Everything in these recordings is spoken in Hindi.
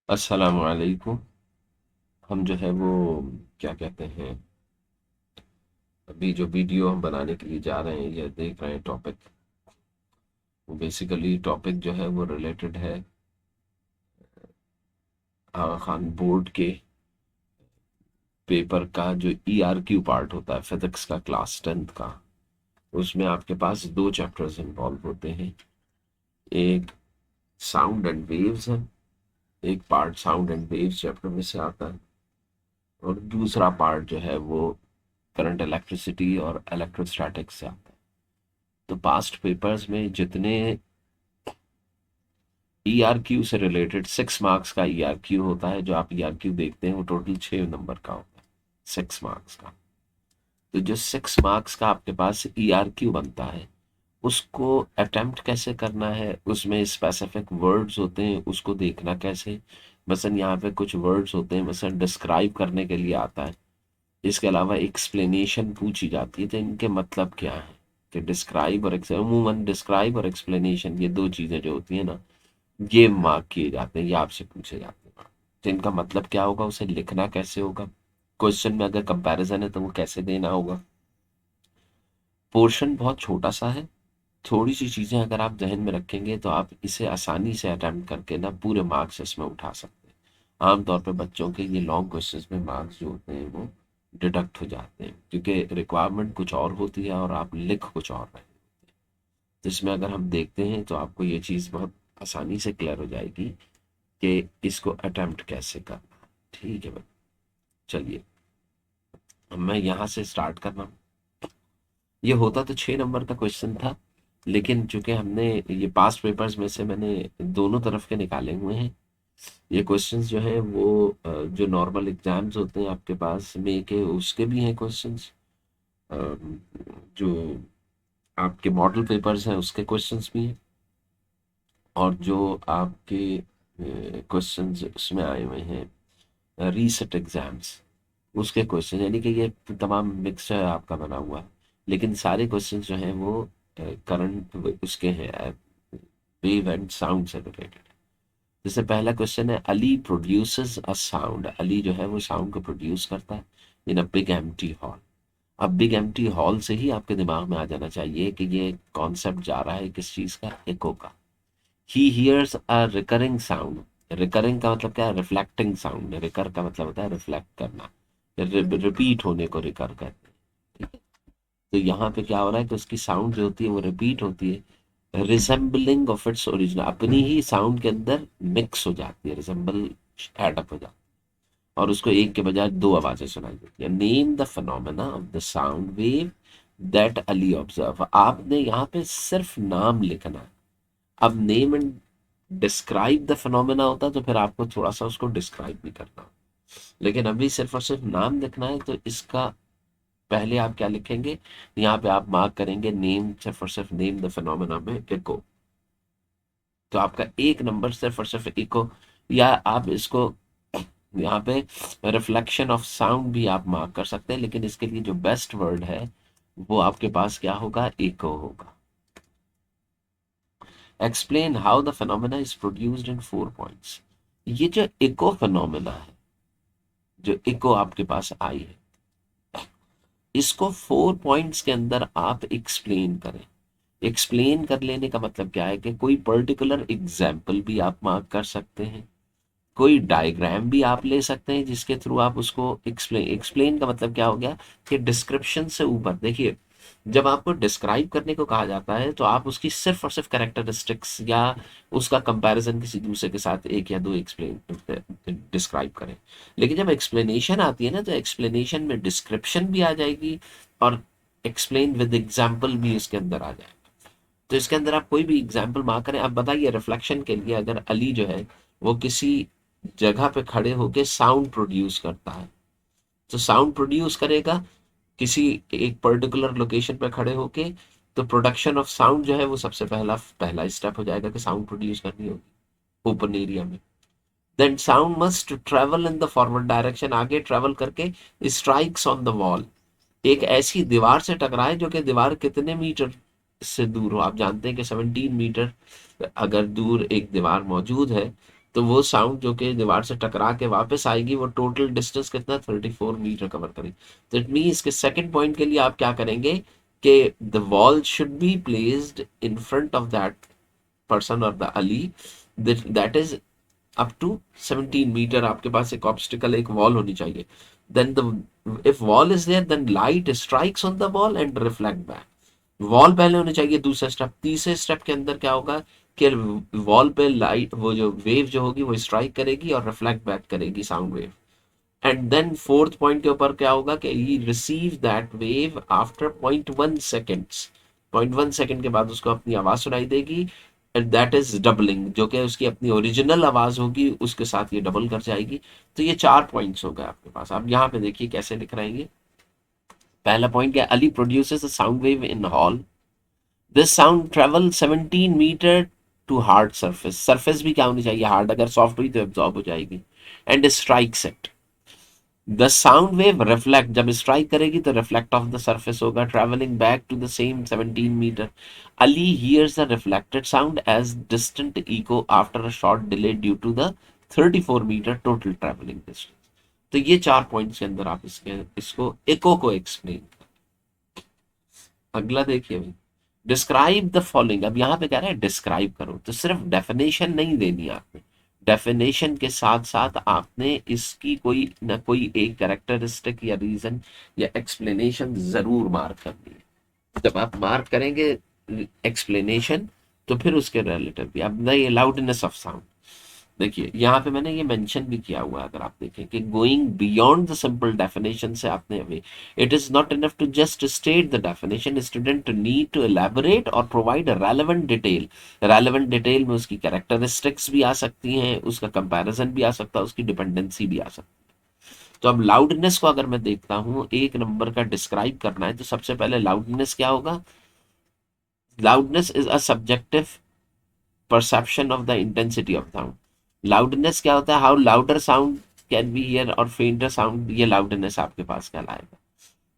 अस्सलाम वालेकुम। हम जो है वो क्या कहते हैं, अभी जो वीडियो हम बनाने के लिए जा रहे हैं या देख रहे हैं टॉपिक, वो बेसिकली टॉपिक जो है वो रिलेटेड है आगा खान बोर्ड के पेपर का जो ERQ पार्ट होता है फिजिक्स का क्लास 10th का। उसमें आपके पास दो चैप्टर्स इन्वॉल्व होते हैं। एक साउंड एंड वेव्स है, एक part sound and waves chapter में से आता है, और दूसरा पार्ट जो है वो करंट इलेक्ट्रिसिटी और इलेक्ट्रोस्टैटिक्स से आता है। तो पास्ट पेपर्स में जितने ERQ से रिलेटेड 6 मार्क्स का ERQ होता है, जो आप ERQ देखते हैं वो टोटल 6 नंबर का होता है, 6 मार्क्स का। तो जो 6 मार्क्स का आपके पास ERQ बनता है, उसको अटेम्प्ट कैसे करना है, उसमें स्पेसिफिक वर्ड्स होते हैं, उसको देखना कैसे। मसलन यहाँ पे कुछ वर्ड्स होते हैं, मसलन डिस्क्राइब करने के लिए आता है। इसके अलावा एक्सप्लेनेशन पूछी जाती है, तो इनके मतलब क्या है कि डिस्क्राइब और अमूमन डिस्क्राइब और एक्सप्लेनेशन, ये दो चीजें जो होती है ना, ये मार्क किए जाते हैं, ये आपसे पूछे जाते हैं। तो इनका मतलब क्या होगा, उसे लिखना कैसे होगा, क्वेश्चन में अगर कंपैरिजन है तो वो कैसे देना होगा। पोर्शन बहुत छोटा सा है, थोड़ी सी चीजें अगर आप जहन में रखेंगे तो आप इसे आसानी से अटेम्प्ट करके ना पूरे मार्क्स इसमें उठा सकते हैं। आमतौर पे बच्चों के ये लॉन्ग क्वेश्चंस में मार्क्स जो होते हैं वो डिडक्ट हो जाते हैं, क्योंकि रिक्वायरमेंट कुछ और होती है और आप लिख कुछ और रहे हैं। तो इसमें अगर हम देखते हैं तो आपको ये चीज़ बहुत आसानी से क्लियर हो जाएगी कि इसको अटेम्प्ट कैसे करना है। ठीक है भाई, चलिए अब मैं यहाँ से स्टार्ट कर रहा हूँ। ये होता तो 6 नंबर का क्वेश्चन था, लेकिन चूंकि हमने ये पास्ट पेपर्स में से मैंने दोनों तरफ के निकाले हुए हैं। ये क्वेश्चंस जो है वो जो नॉर्मल एग्जाम्स होते हैं आपके पास में के, उसके भी हैं क्वेश्चंस। जो आपके मॉडल पेपर्स हैं उसके क्वेश्चंस भी हैं, और जो आपके क्वेश्चंस उसमें आए हुए हैं रीसेट एग्जाम्स, उसके क्वेश्चन, यानी कि ये तमाम मिक्सचर आपका बना हुआ है। लेकिन सारे क्वेश्चन जो हैं वो करंट उसके हैं, वेव एंड साउंड से रिलेटेड। जैसे पहला क्वेश्चन है, Ali produces a sound. Ali जो है वो साउंड को प्रोड्यूस करता है इन अ बिग एम्प्टी हॉल। अब बिग एम्प्टी हॉल से ही आपके दिमाग में आ जाना चाहिए कि ये कॉन्सेप्ट जा रहा है किस चीज का, इको का। He hears a recurring sound. Recurring का मतलब क्या है, रिफ्लेक्टिंग साउंड। रिकर का मतलब होता है रिफ्लेक्ट करना, रिपीट होने को रिकर कहते हैं। ठीक है, तो यहाँ पे क्या हो रहा है कि उसकी साउंड जो होती है वो रिपीट होती है, रिसेंबलिंग ऑफ इट्स ओरिजिनल, अपनी ही साउंड के अंदर मिक्स हो जाती है, रिसेंबल एडअप हो जाती है, और उसको एक के बजाय दो आवाजें सुनाई देती है। Name the phenomena of the sound wave that Ali observe. आपने यहाँ पे सिर्फ नाम लिखना है। अब name and describe the phenomena होता तो फिर आपको थोड़ा सा उसको डिस्क्राइब भी करना होता। लेकिन अभी सिर्फ और सिर्फ नाम लिखना है, तो इसका पहले आप क्या लिखेंगे, यहाँ पे आप मार्क करेंगे नेम, सिर्फ और सिर्फ नेम द फिनोमेना में इको। तो आपका एक नंबर सिर्फ और सिर्फ इको, या आप इसको यहाँ पे रिफ्लेक्शन ऑफ साउंड भी आप मार्क कर सकते हैं, लेकिन इसके लिए जो बेस्ट वर्ड है वो आपके पास क्या होगा, इको होगा। Explain how the phenomena is produced in 4 points. ये जो इको फिनोमेना है, जो इको आपके पास आई है, इसको 4 पॉइंट्स के अंदर आप एक्सप्लेन करें। एक्सप्लेन कर लेने का मतलब क्या है कि कोई पर्टिकुलर एग्जाम्पल भी आप मार्क कर सकते हैं, कोई डायग्राम भी आप ले सकते हैं जिसके थ्रू आप उसको एक्सप्लेन। एक्सप्लेन का मतलब क्या हो गया कि डिस्क्रिप्शन से ऊपर देखिए, जब आपको डिस्क्राइब करने को कहा जाता है तो आप उसकी सिर्फ और सिर्फ कैरेक्टरिस्टिक्स या उसका कंपैरिजन किसी दूसरे के साथ एक या दो एक्सप्लेन डिस्क्राइब करें। लेकिन जब एक्सप्लेनेशन आती है ना, तो एक्सप्लेनेशन में डिस्क्रिप्शन भी आ जाएगी और एक्सप्लेन विद एग्जाम्पल भी इसके अंदर आ जाएगा। तो इसके अंदर आप कोई भी एग्जाम्पल मार्क करें। अब बताइए, रिफ्लेक्शन के लिए अगर अली जो है वो किसी जगह पे खड़े होके साउंड प्रोड्यूस करता है, तो साउंड प्रोड्यूस करेगा किसी एक पर्टिकुलर लोकेशन पे खड़े होके, तो प्रोडक्शन ऑफ साउंड जो है वो सबसे पहला पहला स्टेप हो जाएगा कि साउंड प्रोड्यूस करनी होगी ओपन एरिया में। Then sound must travel in the forward direction, आगे ट्रेवल करके स्ट्राइक्स ऑन द वॉल, एक ऐसी दीवार से टकराए जो कि दीवार कितने मीटर से दूर हो। आप जानते हैं कि 17 मीटर अगर दूर एक दीवार मौजूद है, तो वो साउंड जो कि दीवार से टकरा के वापस आएगी, वो टोटल डिस्टेंस कितना 34 मीटर कवर करेगी। तो इट मीन्स के सेकंड पॉइंट के लिए आप क्या करेंगे कि the wall should be placed in front of that person और द अली, that is up to 17 meter. आपके पास एक ऑब्स्टिकल, एक वॉल होनी चाहिए। Then the if wall is there then light strikes on the wall and reflect back. Wall पहले होनी चाहिए, दूसरा स्टेप। तीसरे स्टेप के अंदर क्या होगा कि वॉल पे लाइट, वो जो वेव जो होगी वो स्ट्राइक करेगी और रिफ्लेक्ट बैक करेगी sound wave. And then fourth point के ऊपर क्या होगा कि he receive that wave after 0.1 seconds. 0.1 second के बाद उसको अपनी आवाज सुनाई देगी, एंड दैट इज डबलिंग, जो कि उसकी अपनी ओरिजिनल आवाज होगी उसके साथ ये डबल कर जाएगी। तो ये 4 पॉइंट्स हो गए आपके पास। अब यहाँ पे देखिए कैसे लिख रहे हैं ये। पहला पॉइंट क्या, Ali produces a sound wave in hall. This sound travel 17 metre to hard surface. Surface भी क्या होनी चाहिए, हार्ड। अगर सॉफ्ट हुई तो एब्जॉर्ब हो जाएगी। And strikes it. The sound wave reflect, जब स्ट्राइक करेगी तो रिफ्लेक्ट ऑफ द सरफेस होगा, travelling back to the same 17 metre. Ali hears the reflected sound as distant echo after a short delay due to the 34 metre total travelling distance. तो ये 4 पॉइंट्स के अंदर आप इसको इको को एक्सप्लेन। अगला देखिए भाई, डिस्क्राइब द फॉलोइंग। अब यहाँ पे कह रहे हैं डिस्क्राइब करो, तो सिर्फ डेफिनेशन नहीं देनी आपने। डेफिनेशन के साथ साथ आपने इसकी कोई ना कोई एक कैरेक्टरिस्टिक या रीजन या एक्सप्लेनेशन जरूर मार्क करनी है। जब आप मार्क करेंगे एक्सप्लेनेशन, तो फिर उसके रिलेटिव भी। अब ये लाउडनेस ऑफ साउंड देखिए, यहाँ पे मैंने ये मेंशन भी किया हुआ है, अगर आप देखें कि going beyond the simple definition से आपने हमें, it is not enough to just state the definition, student need to elaborate और provide relevant detail. Relevant detail में उसकी कैरेक्टरिस्टिक्स भी आ सकती हैं, उसका कंपैरिजन भी आ सकता है, उसकी डिपेंडेंसी भी आ सकती है। तो अब लाउडनेस को अगर मैं देखता हूँ, एक नंबर का डिस्क्राइब करना है, तो सबसे पहले लाउडनेस क्या होगा। Loudness is a subjective perception of the intensity of sound. Loudness क्या होता है, how louder sound can be here और फेंटर साउंड, ये लाउडनेस आपके पास कहलाएगा।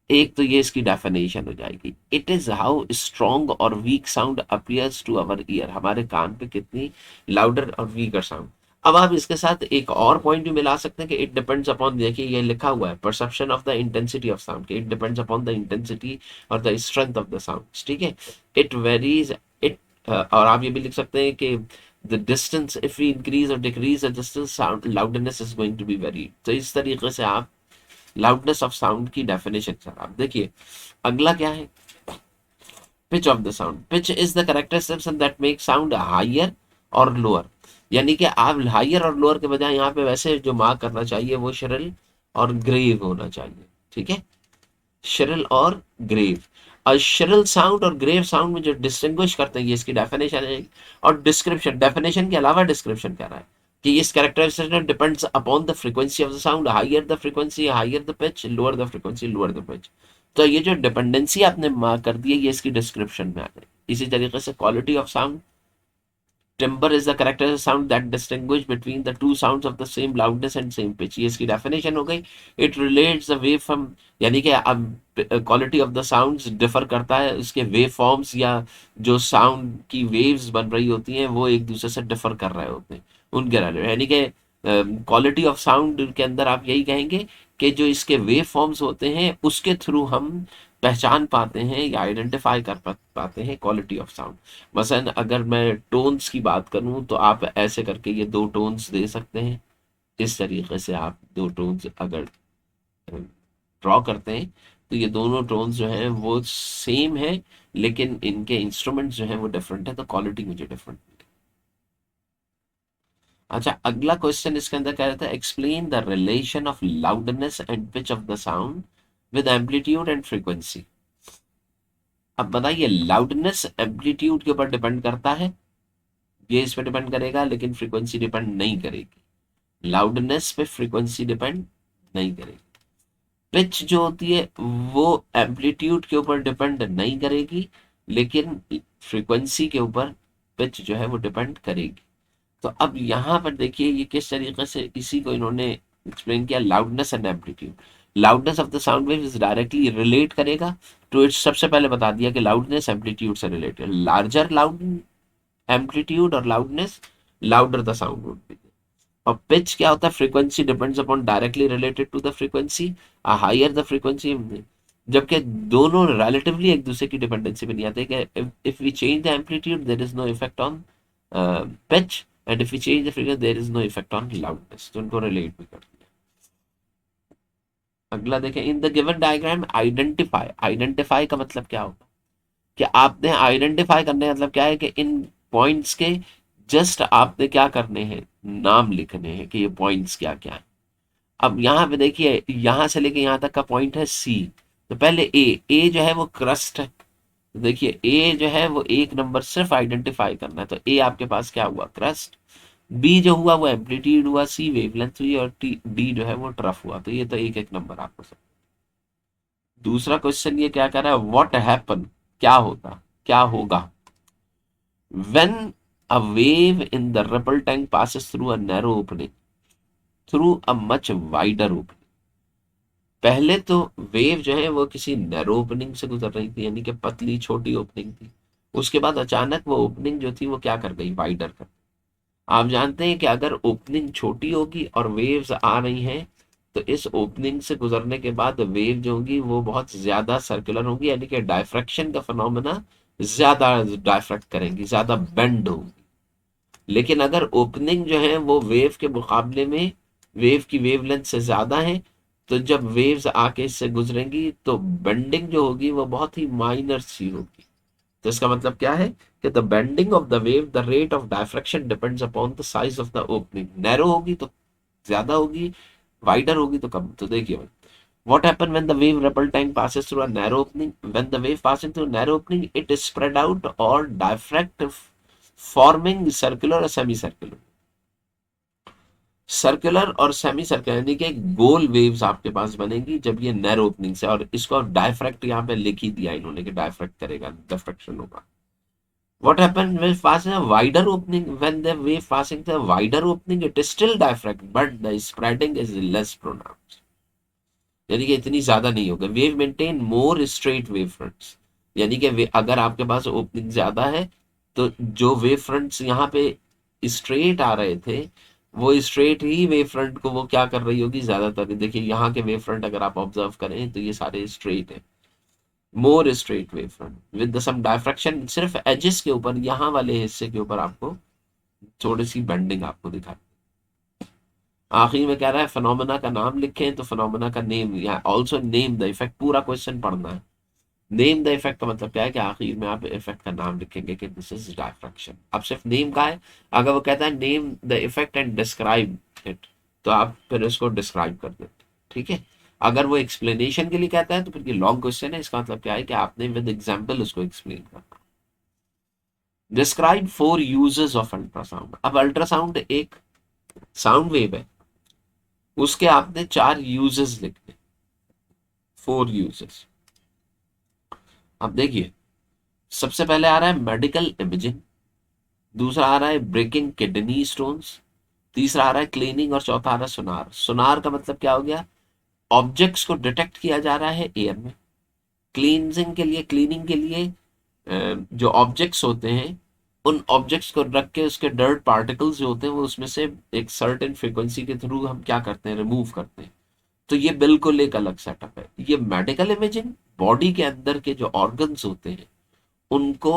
एक तो ये इसकी डेफिनेशन हो जाएगी। इट इज हाउ स्ट्रॉन्ग और weak sound appears to our ear, हमारे कान पे कितनी लाउडर और वीकर साउंड। अब आप इसके साथ एक और पॉइंट भी मिला सकते हैं कि इट डिपेंड्स अपॉन, देखिए ये लिखा हुआ है perception of the intensity of sound, it depends upon the intensity और the strength of the sound. ठीक है, इट वेरीज इट। और आप ये भी लिख सकते हैं कि the distance, if we increase और decrease the distance, sound loudness is going to be vary. तो इस तरीके से आप लाउडनेस ऑफ साउंड की डेफिनेशन सर आप देखिए। अगला क्या है, pitch of the sound. Pitch is the characteristics that make sound higher और लोअर। यानी कि आप हायर और लोअर के बजाय यहाँ पे वैसे जो मार्क करना चाहिए वो शरिल और ग्रेव होना चाहिए। ठीक है, शरिल और ग्रेव। और शरिल साउंड और ग्रेव साउंड में जो डिस्टिंग्विश करते हैं, ये इसकी डेफिनेशन है। और डिस्क्रिप्शन, डेफिनेशन के अलावा डिस्क्रिप्शन कह रहा है कि इस characteristic depends upon the frequency of the sound, higher the frequency higher the pitch, lower the frequency lower the pitch. तो ये जो डिपेंडेंसी आपने मार्क कर दी है, ये इसकी डिस्क्रिप्शन में आ गई। इसी तरीके से quality of sound, timber is the character sound that distinguish between the two sounds of the same loudness and same pitch, ये इसकी डेफिनेशन हो गई। It relates the wave from, यानी कि अब quality of the sounds differ करता है, उसके वेव फॉर्म्स या जो साउंड की वेव्स बन रही होती हैं वो एक दूसरे से डिफर कर रहे होते हैं उनके रिलेटेड। यानी कि क्वालिटी ऑफ साउंड के अंदर आप यही कहेंगे कि जो इसके वेव फॉर्म्स होते हैं उसके थ्रू हम पहचान पाते हैं या आइडेंटिफाई कर पाते हैं क्वालिटी ऑफ साउंड। मसलन अगर मैं टोन्स की बात करूं तो आप ऐसे करके ये दो टोन्स दे सकते हैं। इस तरीके से आप दो टोन्स अगर ड्रॉ करते हैं तो ये दोनों टोन्स जो हैं वो सेम है, लेकिन इनके इंस्ट्रूमेंट्स जो हैं वो डिफरेंट है, तो क्वालिटी मुझे डिफरेंट। अच्छा, अगला क्वेश्चन इसके अंदर कह रहा था explain the relation of loudness and pitch of the sound with amplitude and frequency. अब बताइए, लाउडनेस एम्पलीट्यूड के ऊपर डिपेंड करता है, ये इस पे डिपेंड करेगा, लेकिन फ्रीक्वेंसी डिपेंड नहीं करेगी। लाउडनेस पे फ्रीक्वेंसी डिपेंड नहीं करेगी। पिच जो होती है वो एम्पलीट्यूड के ऊपर डिपेंड नहीं करेगी, लेकिन फ्रीक्वेंसी के ऊपर पिच जो है वो डिपेंड करेगी। तो अब यहाँ पर देखिए ये किस तरीके से इसी को इन्होंने एक्सप्लेन किया, loudness and amplitude. Loudness of the sound wave is directly relate करेगा टू इट्स, सबसे पहले बता दिया कि लाउडनेस एम्पलीट्यूड से रिलेटेड, लार्जर लाउड एम्पलीट्यूड और loudness, louder the sound would be. और पिच क्या होता है, frequency depends upon directly related to the frequency, higher the frequency, जबकि दोनों रिलेटिवली एक दूसरे की डिपेंडेंसी में नहीं आते कि if we change the amplitude there is no effect on pitch, and if we change the frequency there is no effect on loudness, तो उनको रिलेट भी करते हैं। अगला देखें, in the given diagram identify, identify का मतलब क्या होगा कि आपने आइडेंटिफाई करने का मतलब क्या है कि इन पॉइंट्स के जस्ट आपने क्या करने हैं, नाम लिखने हैं कि ये पॉइंट्स क्या क्या है। अब यहाँ पे देखिए, यहाँ से लेके यहाँ तक का पॉइंट है सी, तो पहले ए जो है वो क्रस्ट है, तो देखिए ए जो है वो एक नंबर सिर्फ आइडेंटिफाई करना है, तो ए आपके पास क्या हुआ, क्रस्ट। बी जो हुआ वो एम्पलीट्यूड हुआ, सी वेवलेंथ हुई, और टी डी जो है वो ट्रफ हुआ, तो ये तो एक एक नंबर आपको सब। दूसरा क्वेश्चन ये क्या कर रहा है, व्हाट हैपन, क्या होता, क्या होगा, when a wave in the ripple tank passes through a narrow opening through a much wider opening। पहले तो वेव जो है वो किसी नैरो ओपनिंग से गुजर रही थी, यानी कि पतली छोटी ओपनिंग थी, उसके बाद अचानक वो ओपनिंग जो थी वो क्या कर गई, वाइडर कर। आप जानते हैं कि अगर ओपनिंग छोटी होगी और वेव्स आ रही हैं, तो इस ओपनिंग से गुजरने के बाद वेव जो होगी वो बहुत ज्यादा सर्कुलर होगी, यानी कि डायफ्रैक्शन का फिनोमेना ज्यादा डायफ्रैक्ट करेंगी, ज्यादा बेंड होगी। लेकिन अगर ओपनिंग जो है वो वेव के मुकाबले में वेव की वेवलेंथ से ज्यादा है, तो जब वेव्स आके इससे गुजरेंगी तो बेंडिंग जो होगी वो बहुत ही माइनर सी होगी। तो इसका मतलब क्या है कि the bending of the wave, the rate of diffraction depends upon the size of the opening. Narrow होगी तो ज्यादा होगी, वाइडर होगी तो कम। तो देखिए भाई, what happen when the wave ripple tank passes through a narrow opening, when the wave passing through a narrow opening it is spread out or diffract, forming circular or semicircular, circular और सेमी सर्कुलर, यानी कि गोल वेव्स आपके पास बनेगी जब ये नैरो ओपनिंग से, और इसको डायफ्रैक्ट यहाँ पे लिख ही दिया इन्होंने कि डायफ्रैक्ट करेगा, डिफ्रैक्शन होगा। What happened when passing a wider opening, when the wave passing the wider opening it is still diaphragm but the spreading is less pronounced, यानी कि इतनी ज्यादा नहीं होगा। वेव मेंटेन मोर स्ट्रेट वेव फ्रंट्स, यानी कि अगर आपके पास ओपनिंग ज्यादा है तो जो वेव फ्रंट्स यहाँ पे स्ट्रेट आ रहे थे, वो स्ट्रेट ही वेव फ्रंट को वो क्या कर रही होगी ज्यादातर। देखिए यहाँ के वेव फ्रंट अगर आप ऑब्जर्व करें तो ये सारे स्ट्रेट है, more straight wave front with some diffraction, सिर्फ एजेस के ऊपर, यहाँ वाले हिस्से के ऊपर आपको थोड़ी सी बेंडिंग आपको दिखा। आखिर में कह रहा है फिनोमेना का नाम लिखें, तो फिनोमेना का नेम, या ऑल्सो नेम द इफेक्ट, पूरा क्वेश्चन पढ़ना है। नेम द इफेक्ट का मतलब क्या है कि आखिर में आप इफेक्ट का नाम लिखेंगे कि दिस इज डायफ्रैक्शन। अब सिर्फ नेम का है, अगर वो कहता है name the effect and describe it, तो आप फिर उसको डिस्क्राइब कर देते, ठीक है। अगर वो एक्सप्लेनेशन के लिए कहता है तो फिर ये लॉन्ग क्वेश्चन है, इसका मतलब क्या है कि आपने विद एग्जाम्पल उसको एक्सप्लेन करना। Describe 4 uses of ultrasound. अब अल्ट्रासाउंड एक साउंड वेव है, उसके आपने 4 यूजेस लिखने, 4 यूजेस। अब देखिए, सबसे पहले आ रहा है मेडिकल इमेजिंग, दूसरा आ रहा है ब्रेकिंग किडनी स्टोन्स, तीसरा आ रहा है क्लीनिंग, और चौथा आ रहा है सुनार। सुनार का मतलब क्या हो गया, ऑब्जेक्ट्स को डिटेक्ट किया जा रहा है एयर में। क्लींजिंग के लिए, क्लीनिंग के लिए जो ऑब्जेक्ट्स होते हैं उन ऑब्जेक्ट्स को रख के उसके डर्ट पार्टिकल्स जो होते हैं वो उसमें से एक सर्टेन फ्रीक्वेंसी के थ्रू हम क्या करते हैं, रिमूव करते हैं। तो ये बिल्कुल एक अलग सेटअप है। ये मेडिकल इमेजिंग, बॉडी के अंदर के जो ऑर्गन्स होते हैं उनको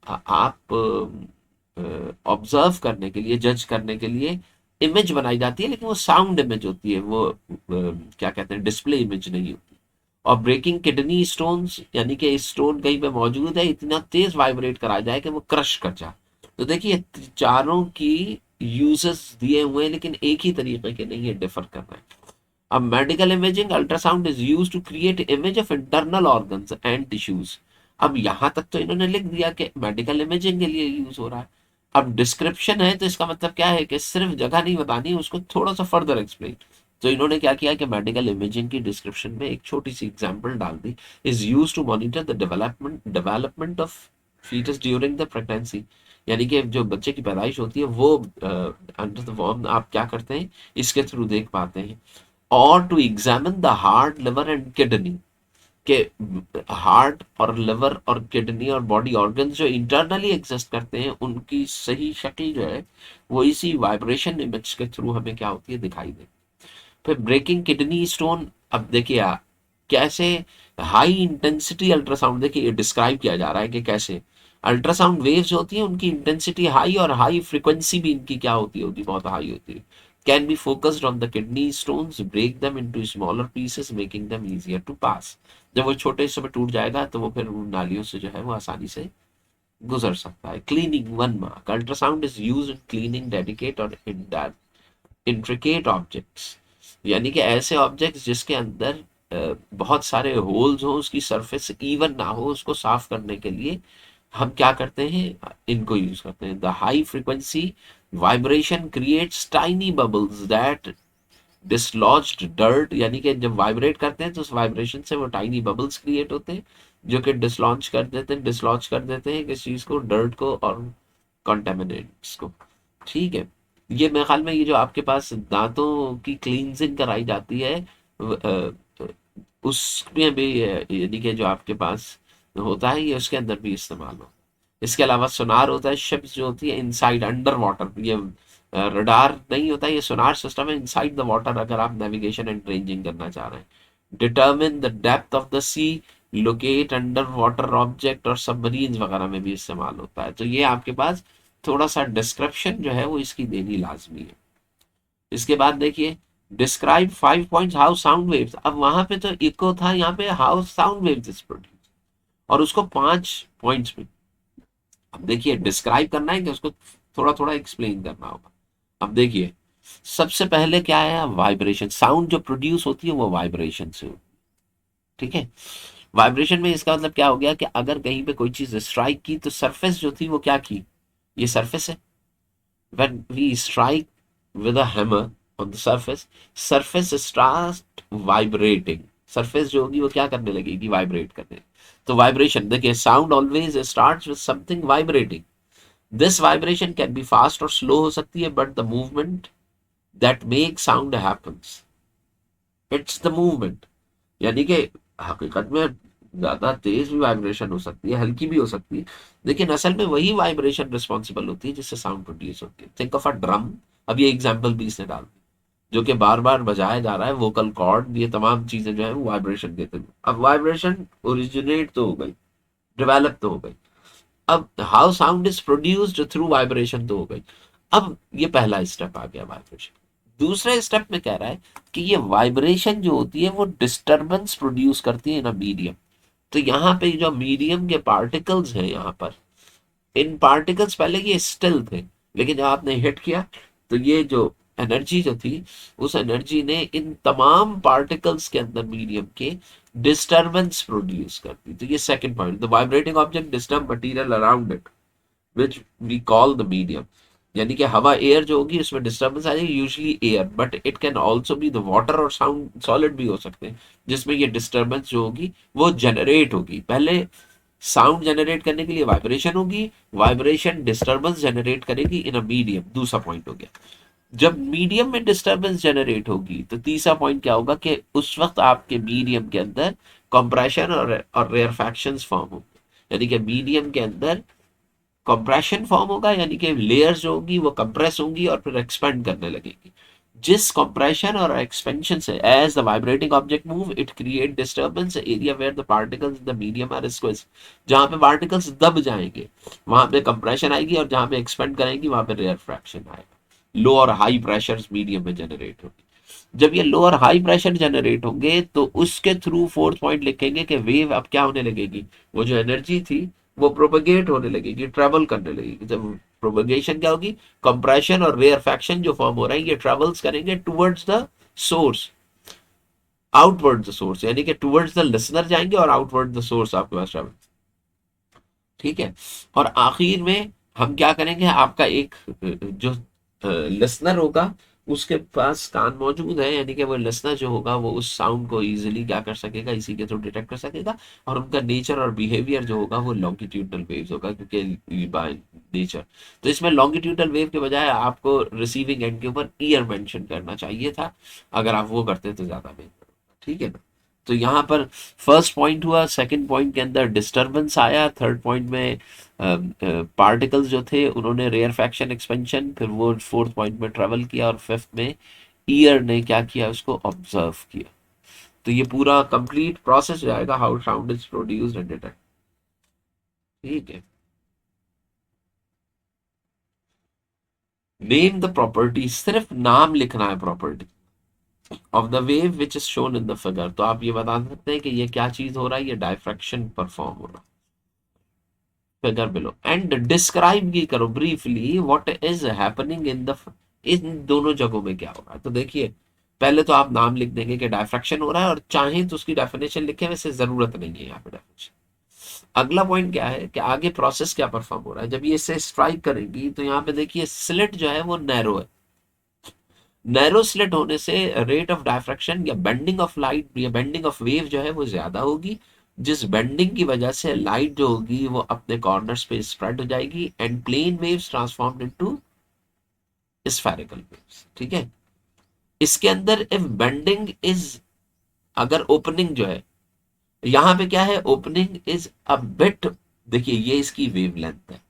आप ऑब्जर्व करने के लिए, जज करने के लिए इमेज बनाई जाती है, लेकिन वो साउंड इमेज होती है, वो क्या कहते हैं, डिस्प्ले इमेज नहीं होती। और ब्रेकिंग किडनी स्टोन्स, यानी कि स्टोन कहीं पे मौजूद है, इतना तेज वाइब्रेट करा जाए कि वो क्रश कर जाए। तो देखिए चारों की यूजेस दिए हुए हैं, लेकिन एक ही तरीके के नहीं है, डिफर कर रहे हैं। अब medical imaging, ultrasound is use to create image of internal organs and tissues. अब यहां तक तो इन्होंने लिख दिया कि मेडिकल इमेजिंग के लिए यूज हो रहा है। अब डिस्क्रिप्शन है तो इसका मतलब क्या है कि सिर्फ जगह नहीं बतानी, उसको थोड़ा सा फर्दर एक्सप्लेन। तो इन्होंने क्या किया कि मेडिकल इमेजिंग की डिस्क्रिप्शन में एक छोटी सी एग्जांपल डाल दी, is use to monitor the development of foetus during the pregnancy, यानी कि जो बच्चे की पैदाइश होती है वो अंडर द वॉर्म आप क्या करते हैं, इसके थ्रू देख पाते हैं। और to examine the heart, liver and kidney, कि हार्ट और लिवर और किडनी और बॉडी ऑर्गन्स जो इंटरनली एग्जिस्ट करते हैं उनकी सही शक्ल जो है वो इसी वाइब्रेशन इमेज के थ्रू हमें क्या होती है दिखाई देती है। फिर ब्रेकिंग किडनी स्टोन, अब देखिए कैसे हाई इंटेंसिटी अल्ट्रासाउंड, देखिए डिस्क्राइब किया जा रहा है कि कैसे अल्ट्रासाउंड वेव्स होती है उनकी इंटेंसिटी हाई और हाई फ्रिक्वेंसी भी इनकी क्या होती होगी, बहुत हाई होती है। Can be focused on the kidney stones, break them into smaller pieces making them easier to pass. जब वो छोटे हिस्सों में टूट जाएगा तो वो फिर उन नालियों से जो है वो आसानी से गुजर सकता है। Cleaning 1 mark, ultrasound is use in cleaning dedicate और इंट्रिकेट ऑब्जेक्ट्स, यानी कि ऐसे ऑब्जेक्ट्स जिसके अंदर बहुत सारे होल्स हो, उसकी सरफेस इवन ना हो, उसको साफ करने के लिए हम क्या करते हैं, इनको यूज करते हैं। The high frequency vibration creates tiny bubbles that dislodged dirt, यानी कि जब वाइब्रेट करते हैं तो उस वाइब्रेशन से वो टाइनी बबल्स क्रिएट होते हैं जो कि डिसलॉन्च कर देते हैं किस चीज को, डर्ट को और कॉन्टेमिनेंट्स को। ठीक है, ये मेरे ख्याल में ये जो आपके पास दांतों की क्लींजिंग कराई जाती है उसमें भी यानी कि जो आपके पास होता है ये उसके अंदर भी इस्तेमाल हो। इसके अलावा सोनार होता है, शिप्स जो होती है इनसाइड अंडर वाटर, ये रडार नहीं होता, ये सोनार सिस्टम है इनसाइड द वाटर अगर आप नेविगेशन एंड रेंजिंग करना चाह रहे हैं। Determine the depth of the sea, locate under water object और सबमरीन वगैरह में भी इस्तेमाल होता है। तो ये आपके पास थोड़ा सा डिस्क्रिप्शन जो है वो इसकी देनी लाजमी है। इसके बाद देखिए describe 5 points how sound waves, अब वहां पे तो इको था, यहाँ पे how sound waves is produce और उसको 5 पॉइंट्स में। अब देखिए डिस्क्राइब करना है कि उसको थोड़ा थोड़ा एक्सप्लेन करना होगा। अब देखिए सबसे पहले क्या है, वाइब्रेशन, साउंड जो प्रोड्यूस होती है वो वाइब्रेशन से होती है। ठीक है, वाइब्रेशन में इसका मतलब क्या हो गया कि अगर कहीं पे कोई चीज स्ट्राइक की तो सरफेस जो थी वो क्या की, ये सरफेस है। when we strike with a hammer on the surface start vibrating, surface जो होगी वो क्या करने लगेगी, वाइब्रेट करने। तो वाइब्रेशन देखिए, sound always starts with something vibrating, this vibration can be fast और स्लो हो सकती है, but the movement that make sound happens, it's the movement, यानी कि हकीकत में ज्यादा तेज भी वाइब्रेशन हो सकती है, हल्की भी हो सकती है, लेकिन असल में वही वाइब्रेशन रिस्पॉन्सिबल होती है जिससे साउंड प्रोड्यूस होती है। थिंक ऑफ अ ड्रम, अब ये एग्जांपल भी इसने डाल दी, जो कि बार बार बजाया जा रहा है, वोकल कॉर्ड, ये तमाम चीजें जो है वो वाइब्रेशन देते हैं। अब वाइब्रेशन ओरिजिनेट तो हो गई, डेवलप तो हो गई, अब how sound is produced through vibration तो हो गई। अब ये पहला स्टेप आ गया वाइब्रेशन। दूसरे स्टेप में कह रहा है कि ये वाइब्रेशन जो होती है वो डिस्टरबेंस प्रोड्यूस करती है इन मीडियम। तो यहाँ पे जो मीडियम के पार्टिकल्स हैं यहाँ पर, इन पार्टिकल्स पहले ये स्टिल थे, लेकिन जब आपने हिट किया तो ये जो एनर्जी जो थी उस एनर्जी ने इन तमाम पार्टिकल्स के अंदर मीडियम के डिस्टरबेंस प्रोड्यूस कर दी। तो ये second point, the vibrating object disturb material around it which we call the medium, यानी कि हवा एयर जो होगी उसमें डिस्टर्बेंस आ जाएगी, usually air, but it can also be the water और साउंड सॉलिड भी हो सकते हैं जिसमें ये डिस्टर्बेंस जो होगी वो जनरेट होगी। पहले साउंड जनरेट करने के लिए वाइब्रेशन होगी, वाइब्रेशन डिस्टर्बेंस जनरेट करेगी इन अ मीडियम, दूसरा पॉइंट हो गया। जब मीडियम में डिस्टर्बेंस जनरेट होगी तो तीसरा पॉइंट क्या होगा कि उस वक्त आपके मीडियम के अंदर कंप्रेशन और रेयरफैक्शंस फॉर्म होंगे, यानी कि मीडियम के अंदर कंप्रेशन फॉर्म होगा, यानी कि लेयर्स जो होगी वो कंप्रेस होंगी और फिर एक्सपेंड करने लगेगी। जिस कंप्रेशन और एक्सपेंशन से as the vibrating object move it create disturbance area where the particles in the medium are squeezed, जहां पे पार्टिकल्स दब जाएंगे वहां पे कंप्रेशन आएगी और जहां पे एक्सपेंड करेंगी वहां पे रेयरफ्रैक्शन आएगा। लो और हाई प्रेशर मीडियम में जनरेट होगी। जब ये लो और हाई प्रेशर जनरेट होंगे तो उसके थ्रू फोर्थ पॉइंट लिखेंगे कि वेव अब क्या होने लगेगी, वो जो एनर्जी थी वो प्रोपगेट होने लगेगी, ट्रेवल करने लगेगी। जब प्रोपगेशन क्या होगी, कंप्रेशन और रेयरफैक्शन जो फॉर्म हो रहा है ये ट्रेवल्स करेंगे towards the source, outward the source, यानी कि टुवर्ड्स द लिसनर जाएंगे और आउटवर्ड द सोर्स आपके पास ट्रेवल। ठीक है, और आखिर में हम क्या करेंगे, आपका एक जो लिसनर होगा उसके पास कान मौजूद है, यानी कि वो लिसनर जो होगा वो उस साउंड को इजीली क्या कर सकेगा, इसी के थ्रू डिटेक्ट कर सकेगा, और उनका नेचर और बिहेवियर जो होगा वो लॉन्गिट्यूडनल वेव्स होगा, क्योंकि बाय नेचर। तो इसमें लॉन्गिट्यूडनल वेव के बजाय आपको रिसीविंग एंड के ऊपर ईयर मेंशन करना चाहिए था, अगर आप वो करते तो ज्यादा बेहतर होता। ठीक है ना। तो यहाँ पर फर्स्ट पॉइंट हुआ, सेकंड पॉइंट के अंदर डिस्टरबेंस आया, थर्ड पॉइंट में पार्टिकल्स जो थे उन्होंने रेयरफैक्शन एक्सपेंशन, फिर वो फोर्थ पॉइंट में ट्रेवल किया, और फिफ्थ में ईयर ने क्या किया, उसको ऑब्जर्व किया। तो ये पूरा कंप्लीट प्रोसेस जाएगा, how sound is produced and detect. ठीक है। नेम द प्रॉपर्टी, सिर्फ नाम लिखना है property of the wave which is shown in the figure. तो आप ये बता सकते हैं कि ये क्या चीज हो रहा है, ये डायफ्रैक्शन परफॉर्म हो रहा है फिगर बिलो। एंड डिस्क्राइब भी करो briefly what is happening in the, इन दोनों जगहों में क्या हो रहा है। तो देखिए, पहले तो आप नाम लिख देंगे कि डायफ्रैक्शन हो रहा है, और चाहें तो उसकी डेफिनेशन लिखें, वैसे जरूरत नहीं है यहाँ पे डेफिनेशन। अगला पॉइंट क्या है कि आगे प्रोसेस क्या परफॉर्म हो रहा है। जब ये इसे स्ट्राइक करेंगी तो यहाँ पे देखिए स्लिट जो है वो नैरो है। नैरो स्लिट होने से रेट ऑफ डायफ्रैक्शन या बेंडिंग ऑफ लाइट या बेंडिंग ऑफ वेव जो है वो ज्यादा होगी, जिस बेंडिंग की वजह से लाइट जो होगी वो अपने कॉर्नर्स पे स्प्रेड हो जाएगी, and plane waves transformed into spherical waves. ठीक है। इसके अंदर इफ बेंडिंग इज, अगर ओपनिंग जो है, यहां पे क्या है, ओपनिंग इज अ बिट, देखिए ये इसकी वेवलेंथ है,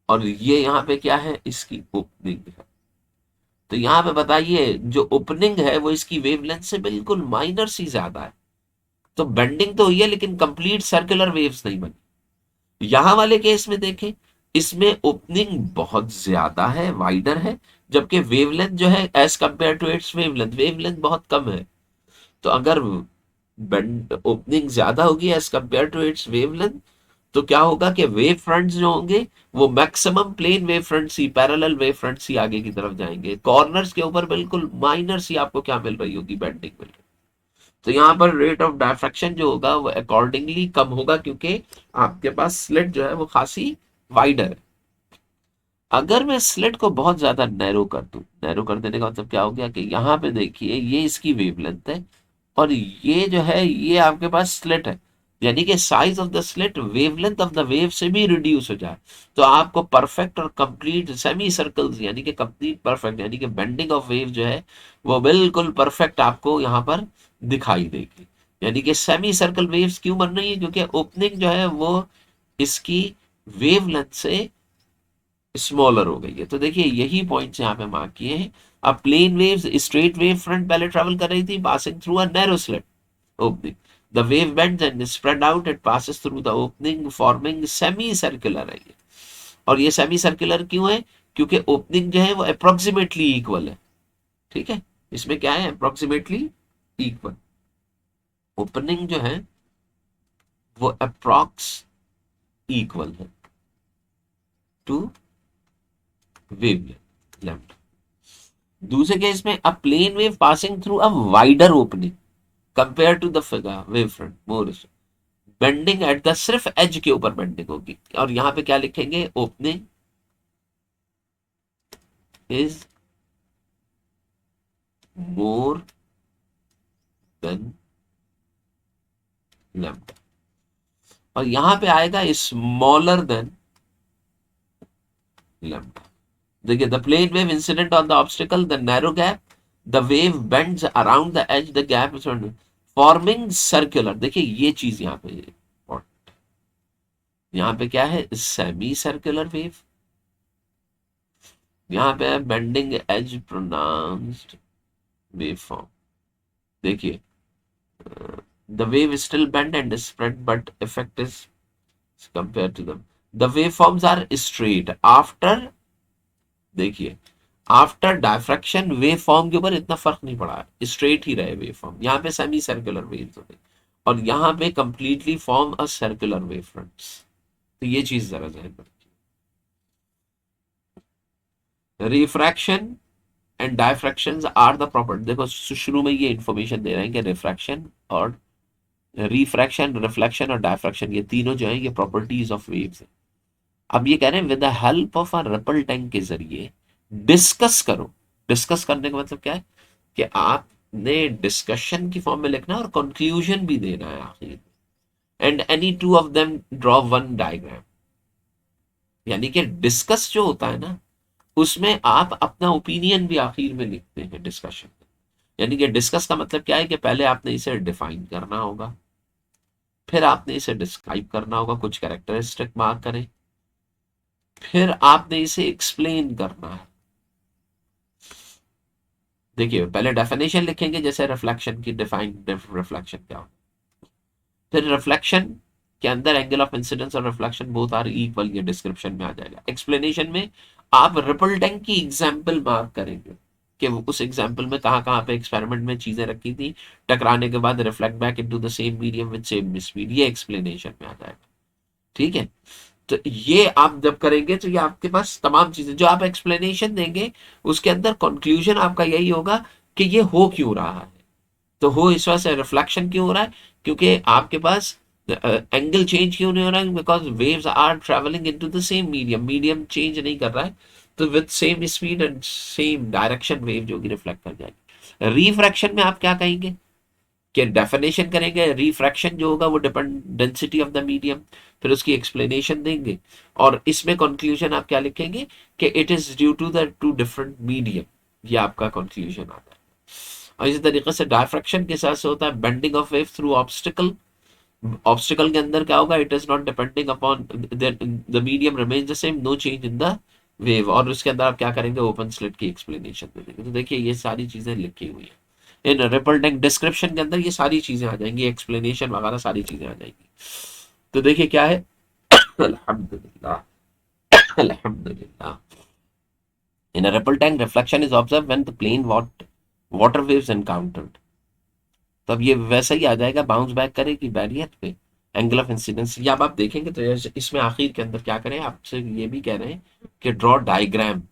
और ये यहाँ पे क्या है, इसकी ओपनिंग है। तो यहाँ पे बताइए जो ओपनिंग है वो इसकी वेवलेंथ से बिल्कुल माइनर सी ज्यादा है, तो बेंडिंग तो हुई है लेकिन कंप्लीट सर्कुलर वेव्स नहीं बनी। यहां वाले केस में देखें, इसमें ओपनिंग बहुत ज्यादा है, वाइडर है, जबकि वेवलेंथ जो है as compare to its wavelength, wavelength बहुत कम है। तो अगर बेंड ओपनिंग ज्यादा होगी as compare to its wavelength, तो क्या होगा कि वेव फ्रंट्स जो होंगे वो मैक्सिमम प्लेन वेव फ्रंट्स ही, पैरेलल वेव फ्रंट्स ही आगे की तरफ जाएंगे, कॉर्नर्स के ऊपर बिल्कुल माइनर सी आपको क्या मिल रही होगी, बेंडिंग मिल रही। तो यहाँ पर रेट ऑफ डायफ्रैक्शन जो होगा वो अकॉर्डिंगली कम होगा, क्योंकि आपके पास स्लिट जो है वो खासी वाइडर है। अगर मैं स्लिट को बहुत ज्यादा नैरो कर दूं, नैरो कर देने का मतलब क्या हो गया कि यहाँ पे देखिए ये इसकी वेवलेंथ है, और ये जो है ये आपके पास स्लिट है, यानी कि size of the slit wavelength of the wave से भी रिड्यूस हो जाए, तो आपको परफेक्ट और कंप्लीट सेमी सर्कल्स, यानी कि कंप्लीट परफेक्ट, यानी कि बेंडिंग ऑफ वेव जो है वो बिल्कुल परफेक्ट आपको यहाँ पर दिखाई देगी। यानी कि सेमी सर्कल वेव्स क्यों बन रही है, क्योंकि ओपनिंग जो है वो इसकी वेवलेंथ से स्मॉलर हो गई है। तो देखिए यही पॉइंट्स यहाँ पे मार्क किए हैं। अब plane waves, straight wave front पहले ट्रेवल कर रही थी passing through a narrow slit opening. The wave bends and is spread out. It passes through the opening, forming semi-circular है ये। और ये सेमी सर्कुलर क्यों है, क्योंकि ओपनिंग जो है वो अप्रोक्सीमेटली इक्वल है। ठीक है। इसमें क्या है, अप्रोक्सीमेटली इक्वल। ओपनिंग जो है वो अप्रोक्स इक्वल है टू वेव लेंथ। दूसरे केस में a plane wave passing through a wider opening compare to the figure wave front more, bending at the, सिर्फ एज के ऊपर बेंडिंग होगी, और यहां पे क्या लिखेंगे, opening is more than lambda, और यहां पे आएगा स्मॉलर देन लैम्डा। देखिए the plane wave incident on the obstacle, the narrow gap, the wave bends around the age, the gap forming circular. देखिए ये चीज यहाँ पे important। यहाँ पे क्या है, सेमी सर्कुलर वेव, यहाँ पे है bending as pronounced wave form. देखिए the wave is still bent and spread, but effect is compared to them. The waveforms are straight after, देखिए आफ्टर डायफ्रैक्शन वेव फॉर्म के ऊपर इतना फर्क नहीं पड़ा, स्ट्रेट ही रहे वेव फॉर्म। यहाँ पे सेमी सर्कुलर वेव होते, और यहाँ पे completely form a circular wave fronts. तो ये चीज जरा ध्यान में रखिए। Refraction and diffraction are the property, देखो शुरू में ये इंफॉर्मेशन दे रहे हैं कि रिफ्रैक्शन और रिफ्रैक्शन, रिफ्लेक्शन और डायफ्रैक्शन, ये तीनों जो है ये प्रॉपर्टीज ऑफ वेव्स है। अब ये कह रहे हैं with the help of a ripple tank के जरिए डिस्कस करो। डिस्कस करने का मतलब क्या है कि आपने डिस्कशन की फॉर्म में लिखना है और कंक्लूजन भी देना है आखिर में। And any two of them draw one diagram, यानी कि डिस्कस जो होता है ना, उसमें आप अपना ओपिनियन भी आखिर में लिखते हैं डिस्कशन में। यानी कि डिस्कस का मतलब क्या है कि पहले आपने इसे डिफाइन करना होगा, फिर आपने इसे डिस्क्राइब करना होगा, कुछ कैरेक्टरिस्टिक मार्क करें, फिर आपने इसे एक्सप्लेन करना है। देखिए पहले डेफिनेशन लिखेंगे, जैसे रिफ्लेक्शन की, डिफाइन रिफ्लेक्शन क्या हो, फिर रिफ्लेक्शन के अंदर एंगल ऑफ इंसिडेंस और रिफ्लेक्शन बोथ आर इक्वल, ये डिस्क्रिप्शन में आ जाएगा। एक्सप्लेनेशन में आप रिपल टैंक की एग्जाम्पल मार्क करेंगे कि उस एग्जाम्पल में कहाँ कहाँ पे एक्सपेरिमेंट में चीजें रखी थी, टकराने के बाद reflect back into the same medium with same speed, ये एक्सप्लेनेशन में आ जाएगा। ठीक है, तो ये आप जब करेंगे तो ये आपके पास तमाम चीजें जो आप एक्सप्लेनेशन देंगे, उसके अंदर कंक्लूजन आपका यही होगा कि ये हो क्यों रहा है। तो हो इस वजह से रिफ्लेक्शन क्यों हो रहा है, क्योंकि आपके पास एंगल चेंज क्यों नहीं हो रहा है, because waves are travelling into the same medium, medium change नहीं कर रहा है, तो with same speed and same direction wave जो कि रिफ्लेक्ट कर जाएगी। रिफ्रैक्शन में आप क्या कहेंगे कि डेफिनेशन करेंगे, रिफ्रैक्शन जो होगा वो depend density of the medium, फिर उसकी एक्सप्लेनेशन देंगे, और इसमें कंक्लूजन आप क्या लिखेंगे कि it is due to the two different medium, ये आपका कंक्लूजन आता है। और इसी तरीके से डायफ्रैक्शन के साथ से होता है bending of wave through obstacle. Obstacle के अंदर क्या होगा, it is not depending upon the medium remains the same, no change in the wave, और उसके अंदर आप क्या करेंगे, ओपन स्लिट की एक्सप्लेनेशन दे देंगे। तो देखिए ये सारी चीजें लिखी हुई है इन रिपल टैंक डिस्क्रिप्शन के अंदर, ये सारी चीजें आ जाएंगी, एक्सप्लेनेशन वगैरह सारी चीजें आ जाएंगी। तो देखिए क्या है, अल्हम्दुलिल्लाह, अल्हम्दुलिल्लाह। In a ripple tank, reflection is observed when the plane water waves encountered. तब ये वैसा ही आ जाएगा, बाउंस बैक करेगी बैरियर पे, एंगल ऑफ इंसिडेंस। या अब आप देखेंगे तो इसमें आखिर के अंदर क्या करें, आपसे ये भी कह रहे हैं कि ड्रॉ डायग्राम।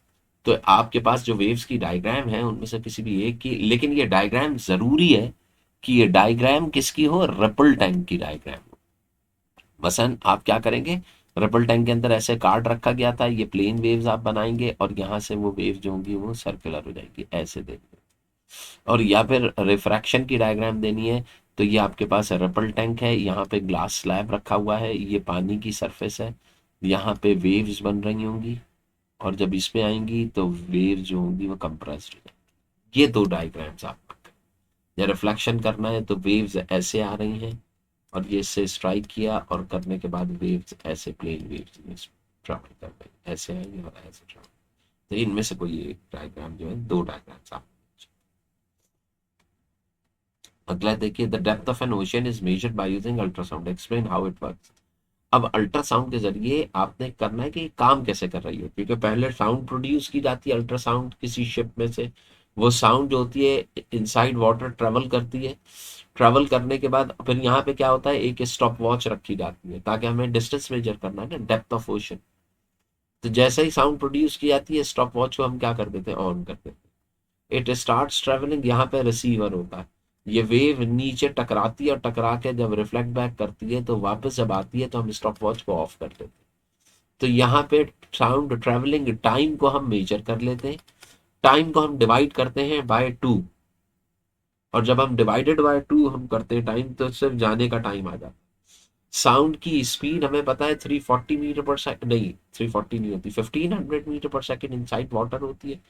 तो आपके पास जो वेव्स की डायग्राम है उनमें से किसी भी एक की, लेकिन ये डायग्राम जरूरी है कि ये डायग्राम किसकी हो, रिपल टैंक की डायग्राम हो। मसलन आप क्या करेंगे, रिपल टैंक के अंदर ऐसे कार्ड रखा गया था, ये प्लेन वेव्स आप बनाएंगे और यहाँ से वो वेव जो होंगी वो सर्कुलर हो जाएगी, ऐसे देंगे। और या फिर रिफ्रैक्शन की डायग्राम देनी है, तो ये आपके पास रिपल टैंक है, यहाँ पे ग्लास स्लैब रखा हुआ है, ये पानी की सरफेस है, यहाँ पे वेव्स बन रही होंगी, और जब इसमें आएंगी तो वेव जो होंगी वो कंप्रेस्ड हो जाएंगी। ये दो डायग्राम्स आप, या रिफ्लेक्शन करना है तो वेव्स ऐसे आ रही हैं, और ये इससे स्ट्राइक किया और करने के बाद वेव्स ऐसे प्लेन वेव्स में ट्रैवल कर रही, ऐसे आएंगे और ऐसे ट्रैवल। तो इनमें से कोई एक डायग्राम जो है, दो डायग्राम्स आप। अगला देखिए, the depth of N ocean is measured by using ultrasound, explain how it works. अब अल्ट्रासाउंड के जरिए आपने करना है कि काम कैसे कर रही है, क्योंकि पहले साउंड प्रोड्यूस की जाती है अल्ट्रासाउंड किसी शिप में से, वो साउंड जो होती है इनसाइड वाटर ट्रेवल करती है, ट्रैवल करने के बाद फिर यहाँ पे क्या होता है, एक स्टॉप वॉच रखी जाती है ताकि हमें डिस्टेंस मेजर करना है ना, डेप्थ ऑफ ओशन। तो जैसे ही साउंड प्रोड्यूस की जाती है, स्टॉप वॉच को हम क्या कर देते हैं, ऑन कर देते हैं। इट स्टार्ट्स ट्रेवलिंग, यहाँ पे रिसीवर होता है, ये वेव नीचे टकराती है और टकरा के जब रिफ्लेक्ट बैक करती है तो वापस जब आती है तो हम स्टॉप वॉच को ऑफ कर देते हैं। तो यहाँ पे साउंड ट्रेवलिंग टाइम को हम मेजर कर लेते हैं, टाइम को हम डिवाइड करते हैं बाय 2, और जब हम डिवाइडेड बाय 2 हम करते हैं टाइम, तो सिर्फ जाने का टाइम आ जाता है। साउंड की स्पीड हमें पता है 340 मीटर पर सेकंड, नहीं 340 नहीं होती, 1500 मीटर पर सेकंड इनसाइड वाटर होती है।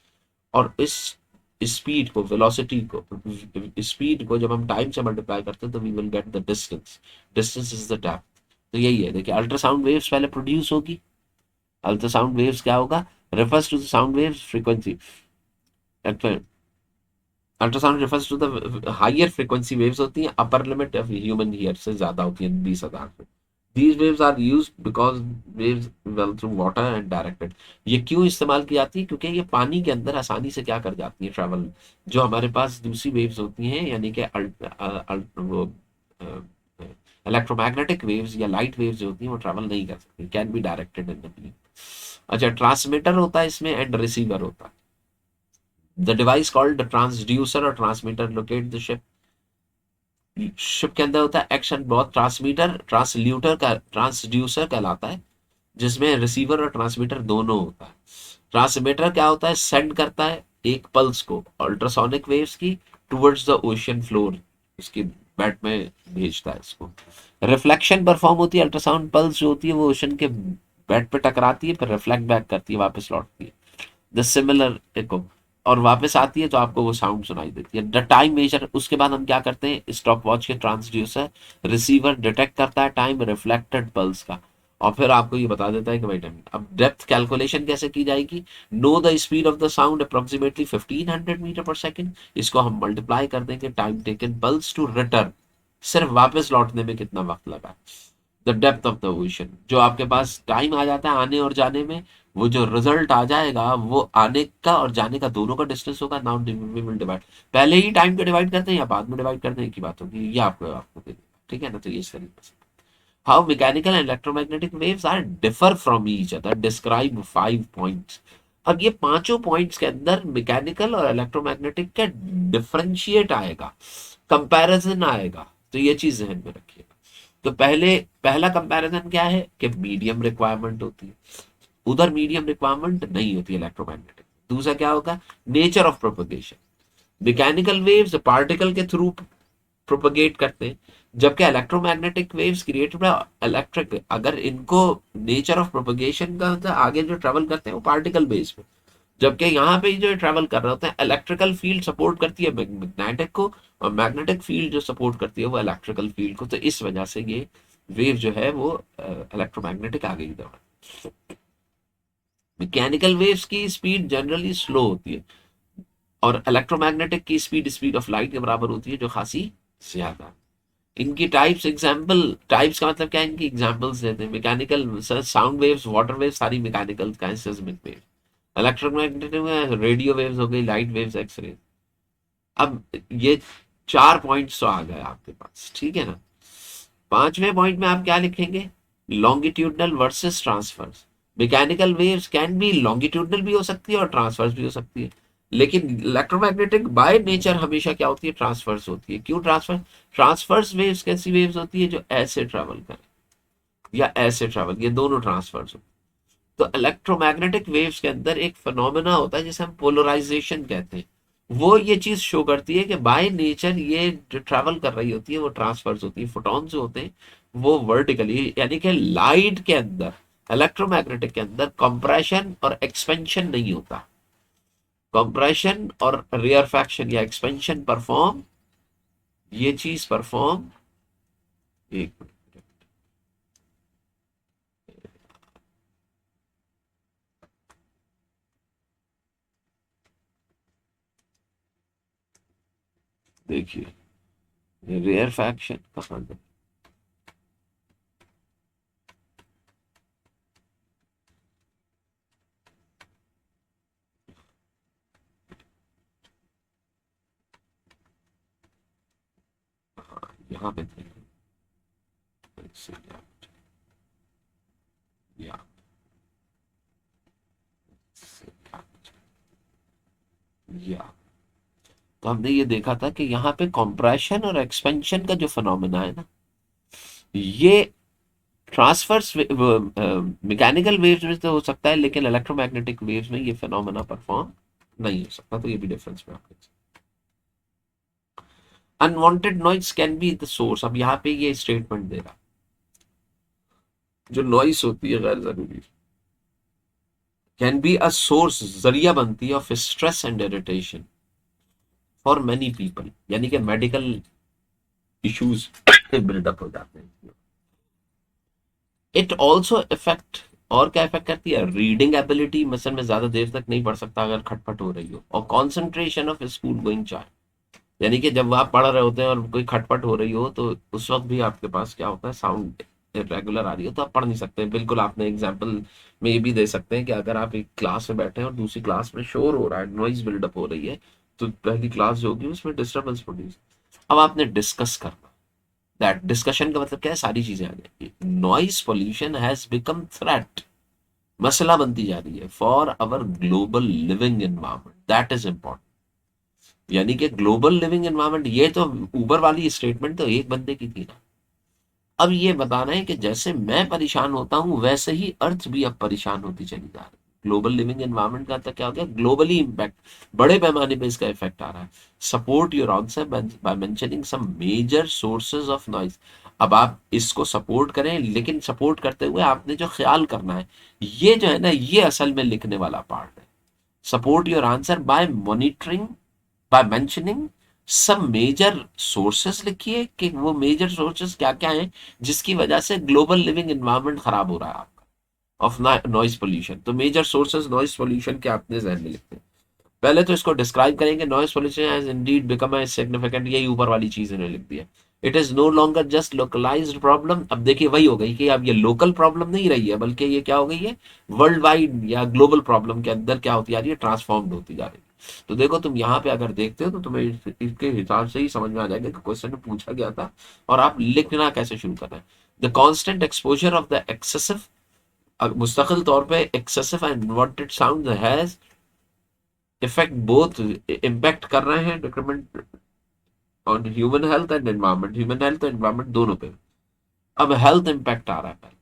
और इस स्पीड को, वेलोसिटी को, स्पीड को जब हम टाइम से मल्टीप्लाई करते हैं तो we will get the distance, distance is the depth. तो यही है, देखिए अल्ट्रासाउंड वेव्स पहले प्रोड्यूस होगी, अल्ट्रासाउंड वेव्स क्या होगा, refers to the sound waves frequency, ultrasound refers to the higher frequency waves होती हैं, upper limit of human ear से ज्यादा होती है 20,000 पे। These waves are use because waves well through water and directed. ये क्यों इस्तेमाल की जाती है, क्योंकि ये पानी के अंदर आसानी से क्या कर जाती है, ट्रैवल। जो हमारे पास दूसरी वेव्स होती हैं, यानी कि वो इलेक्ट्रोमैग्नेटिक वेव्स या लाइट वेव्स जो होती हैं वो ट्रैवल नहीं कर सकती, can be directed in the beam. अच्छा, ट्रांसमीटर होता है इसमें एंड रिसीवर होता है। द डिवाइस कॉल्ड ट्रांसड्यूसर और transmitter locate the ship. Ship के अंदर होता है एक्शन बहुत, ट्रांसमीटर ट्रांसल्यूटर का ट्रांसड्यूसर कहलाता है, जिसमें रिसीवर और ट्रांसमीटर दोनों होता है। ट्रांसमीटर क्या होता है, सेंड करता है एक पल्स को अल्ट्रासोनिक वेव्स की टुवर्ड्स द ओशियन फ्लोर, उसकी बेड में भेजता है इसको। रिफ्लेक्शन परफॉर्म होती है, अल्ट्रासाउंड पल्स जो होती है वो ओशन के बेड पे टकराती है, फिर रिफ्लेक्ट बैक करती है, वापस लौटती है। द सिमिलर देखो, और वापस आती है तो आपको वो साउंड सुनाई देती है। द टाइम मेजर, उसके बाद हम क्या करते हैं, स्टॉप वॉच के ट्रांसड्यूसर रिसीवर डिटेक्ट करता है टाइम रिफ्लेक्टेड पल्स का, और फिर आपको ये बता देता है कि भाई टाइम। अब डेप्थ कैलकुलेशन कैसे की जाएगी, know the speed of the sound approximately 1500 metre पर सेकेंड, इसको हम मल्टीप्लाई कर देंगे time taken pulse to return, सिर्फ वापस लौटने में कितना वक्त लगा। The depth of the ocean, जो आपके पास टाइम आ जाता है आने और जाने में, वो जो रिजल्ट आ जाएगा वो आने का और जाने का दोनों का डिस्टेंस होगा। नाउ वी विल डिवाइड, पहले ही टाइम को डिवाइड करते हैं या बाद में डिवाइड करते हैं की बात होगी, ये आपको आपको दे देगा, ठीक है ना। तो ये इस तरीके से how mechanical and electromagnetic waves are differ from each other, describe 5 points. अब ये पांचों पॉइंट्स के अंदर मैकेनिकल और इलेक्ट्रोमैग्नेटिक का डिफरेंशिएट आएगा, कंपैरिजन आएगा, तो ये चीज ध्यान में रखिए। तो पहला कंपैरिजन क्या है कि मीडियम रिक्वायरमेंट होती है, उधर मीडियम रिक्वायरमेंट नहीं होती इलेक्ट्रोमैग्नेटिक। दूसरा क्या होगा, nature of propagation, mechanical waves particle के थ्रू प्रोपगेट करते हैं, जबकि electromagnetic waves created by electric, अगर इनको नेचर ऑफ प्रोपगेशन का मतलब आगे जो ट्रेवल करते हैं वो पार्टिकल बेस पे, जबकि यहाँ पे जो ट्रेवल कर रहे होते हैं इलेक्ट्रिकल फील्ड सपोर्ट करती है मैग्नेटिक को, और मैग्नेटिक फील्ड जो सपोर्ट करती है वो इलेक्ट्रिकल फील्ड को, तो इस वजह से ये वेव जो है वो इलेक्ट्रोमैग्नेटिक आ गई दौड़। मैकेनिकल वेव्स की स्पीड जनरली स्लो होती है, और इलेक्ट्रोमैग्नेटिक की स्पीड स्पीड ऑफ लाइट के बराबर होती है, जो खासी ज्यादा। इनकी टाइप्स, एग्जांपल, टाइप्स का मतलब क्या है, इनकी एग्जांपल्स देते हैं। Mechanical sound waves, water waves सारी मैकेनिकल का है, सिस्मिक वेव। इलेक्ट्रोमैग्नेटिक में रेडियो वेव्स हो गई, लाइट वेव्स, एक्सरे। अब ये 4 पॉइंट्स तो आ गए आपके पास, ठीक है ना। पांचवें पॉइंट में आप क्या लिखेंगे, longitudinal versus transverse. Mechanical waves can be longitudinal भी हो सकती है और ट्रांसफर्स भी हो सकती है, लेकिन इलेक्ट्रोमैग्नेटिक बाय नेचर हमेशा क्या होती है, ट्रांसफर्स होती है। क्यों ट्रांसफर, ट्रांसफर्स वेव्स कैसी वेव्स होती है, जो ऐसे ट्रेवल करें या ऐसे ट्रेवल, ये दोनों ट्रांसफर्स होते हैं। तो इलेक्ट्रोमैग्नेटिक वेव्स के अंदर एक फिनोमेना होता है जिसे हम पोलराइजेशन कहते हैं, वो ये चीज शो करती है कि बाय नेचर ये जो ट्रैवल कर रही होती है वो ट्रांसफर्स होती है। फोटॉन्स जो होते हैं वो वर्टिकली, यानी कि लाइट के अंदर, इलेक्ट्रोमैग्नेटिक के अंदर कंप्रेशन और एक्सपेंशन नहीं होता। कंप्रेशन और रेयरफैक्शन या एक्सपेंशन परफॉर्म, ये चीज परफॉर्म, एक मिनट देखिए, रेयरफैक्शन कहाँ है, यहाँ पे थे। या या तो हमने ये देखा था कि यहाँ पे कंप्रेशन और एक्सपेंशन का जो फिनोमेना है ना, ये ट्रांसफर्स मैकेनिकल वेव्स में तो हो सकता है, लेकिन इलेक्ट्रोमैग्नेटिक वेव्स में ये फिनोमेना परफॉर्म नहीं हो सकता। तो ये भी डिफरेंस में आपको, unwanted noise can be the source. अब यहाँ पे ये स्टेटमेंट दे रहा, जो नॉइस होती है गैर जरूरी, कैन बी अ सोर्स, जरिया बनती है of stress and irritation for many people, यानी कि मेडिकल इश्यूज बिल्डअप हो जाते हैं। इट ऑल्सो इफेक्ट, और क्या इफेक्ट करती है, रीडिंग एबिलिटी, मसल में ज्यादा देर तक नहीं पढ़ सकता अगर खटपट हो रही हो, और concentration of school going child, यानी कि जब आप पढ़ रहे होते हैं और कोई खटपट हो रही हो तो उस वक्त भी आपके पास क्या होता है, साउंड रेगुलर आ रही हो तो आप पढ़ नहीं सकते। बिल्कुल आपने एग्जाम्पल में ये भी दे सकते हैं कि अगर आप एक क्लास में बैठे हैं और दूसरी क्लास में शोर हो रहा है, नॉइज बिल्डअप हो रही है, तो पहली क्लास जो होगी उसमें डिस्टर्बेंस प्रोड्यूस। अब आपने डिस्कस करना, दैट डिस्कशन का मतलब क्या है, सारी चीजें आ जाएंगी। Noise pollution has become threat, मसला बनती जा रही है for our global living environment, that is important. यानी कि ग्लोबल लिविंग एनवायरमेंट, ये तो ऊपर वाली स्टेटमेंट तो एक बंदे की थी ना, अब ये बताना है कि जैसे मैं परेशान होता हूं वैसे ही अर्थ भी अब परेशान होती चली जा रही है। ग्लोबल लिविंग एनवायरमेंट का तो क्या हो गया, ग्लोबली इम्पैक्ट, बड़े पैमाने पे इसका इफेक्ट आ रहा है। Support your answer by mentioning some major sources of noise. अब आप इसको सपोर्ट करें, लेकिन सपोर्ट करते हुए आपने जो ख्याल करना है, ये जो है ना, ये असल में लिखने वाला पार्ट है। Support your answer by monitoring, by mentioning some major sources लिखिए कि वो मेजर सोर्सेस क्या क्या हैं जिसकी वजह से ग्लोबल लिविंग एनवायरनमेंट खराब हो रहा है आपका ऑफ नॉइज पोल्यूशन। तो मेजर सोर्सेस नॉइज पोल्यूशन के अपने जहन में लिखते हैं। पहले तो इसको डिस्क्राइब करेंगे, noise pollution has indeed become a significant, यही ऊपर वाली चीज इन्होंने लिख दी है। It is no longer just localized problem. अब देखिए वही हो गई कि अब ये लोकल प्रॉब्लम नहीं रही है, बल्कि ये क्या हो गई है, वर्ल्ड वाइड या ग्लोबल प्रॉब्लम के अंदर क्या होती जा रही है, ट्रांसफॉर्म्ड होती जा रही है। तो देखो तुम यहाँ पे अगर देखते हो तो तुम्हें इसके हिसाब से ही समझ में आ जाएगा कि क्वेश्चन में पूछा गया था और आप लिखना कैसे शुरू करना है। The constant exposure of the excessive, मुस्तकिल तौर पे excessive and unwanted sound has effect both, impact कर रहे हैं decrement on human health and environment, human health और एनवायरमेंट दोनों पे। अब हेल्थ इम्पैक्ट आ रहा है पहले,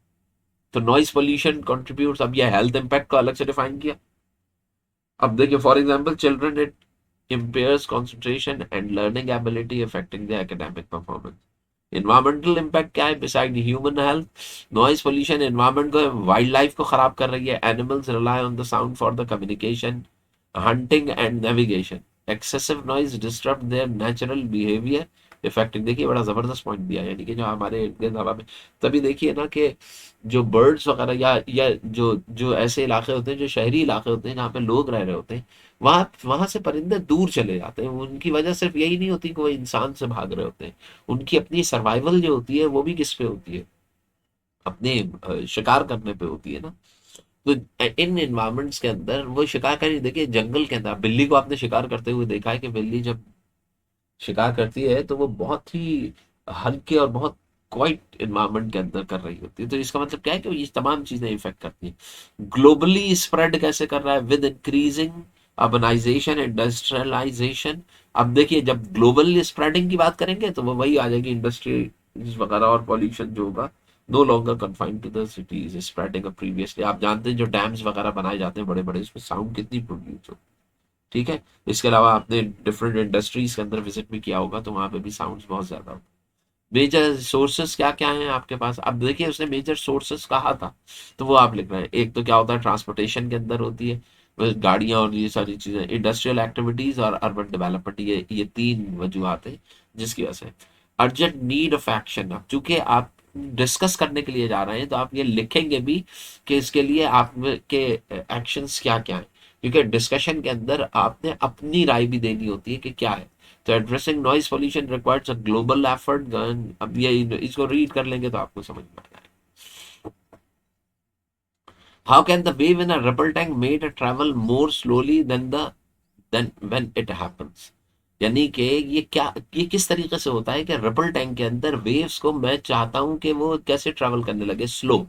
तो नॉइस पोल्यूशन कंट्रीब्यूट्स, अब ये हेल्थ इम्पैक्ट को अलग से डिफाइन किया। अब देखिए for example children, it impairs concentration and learning ability affecting the academic performance। Environmental impact क्या है, beside human health, noise pollution environment को, वाइल्ड लाइफ को खराब कर रही है। Animals rely on the sound for the communication, hunting and navigation. Excessive noise disturb their natural behaviour affecting. देखिए बड़ा जबरदस्त पॉइंट दिया है, यानी कि जो हमारे इर्द गिर्द हवा में, तभी देखिए ना कि जो बर्ड्स वगैरह या जो जो ऐसे इलाके होते हैं, जो शहरी इलाके होते हैं जहाँ पे लोग रह रहे होते हैं, वहां वहां से परिंदे दूर चले जाते हैं। उनकी वजह सिर्फ यही नहीं होती कि वो इंसान से भाग रहे होते हैं, उनकी अपनी सर्वाइवल जो होती है वो भी किस पे होती है, अपने शिकार करने पे होती है ना। तो इन एनवायरमेंट्स के अंदर वो शिकार करें, देखिए जंगल के अंदर बिल्ली को आपने शिकार करते हुए देखा है कि बिल्ली जब शिकार करती है तो वो बहुत ही हल्के और बहुत क्वाइट एनवायरनमेंट के अंदर कर रही होती है। तो इसका मतलब क्या है कि ये तमाम चीजें इफेक्ट करती हैं। ग्लोबली स्प्रेड कैसे कर रहा है, विद इंक्रीजिंग अर्बनाइजेशन, इंडस्ट्रियलाइजेशन। अब देखिए जब ग्लोबल स्प्रेडिंग की बात करेंगे तो वो वही आ जाएगी, इंडस्ट्री वगैरह और पॉल्यूशन जो होगा, no longer confined to the cities spreading previously. आप जानते हैं जो डैम्स वगैरह बनाए जाते हैं बड़े बड़े, उसमें साउंड कितनी प्रोड्यूस हो, ठीक है। इसके अलावा आपने डिफरेंट इंडस्ट्रीज के अंदर विजिट भी किया होगा तो वहां पे भी साउंड्स बहुत ज्यादा होते हैं। मेजर सोर्सेस क्या क्या हैं आपके पास, अब देखिए उसने मेजर सोर्सेस कहा था तो वो आप लिख रहे हैं। एक तो क्या होता है, ट्रांसपोर्टेशन के अंदर होती है गाड़ियां और ये सारी चीजें, इंडस्ट्रियल एक्टिविटीज और अर्बन डेवलपमेंट, ये तीन वजूहत है जिसकी वजह से। अर्जेंट नीड ऑफ एक्शन, अब चूंकि आप डिस्कस करने के लिए जा रहे हैं तो आप ये लिखेंगे भी कि इसके लिए आप के एक्शंस क्या क्या हैं, क्योंकि डिस्कशन के अंदर आपने अपनी राय भी देनी होती है कि क्या है। तो addressing noise pollution requires a global effort. अब ये इसको रीड कर लेंगे तो आपको समझ में आएगा। How can the wave in a ripple tank made travel more slowly than when it happens. यानी कि ये क्या, ये किस तरीके से होता है कि रिपल टैंक के अंदर वेव्स को मैं चाहता हूं कि वो कैसे ट्रेवल करने लगे, स्लो।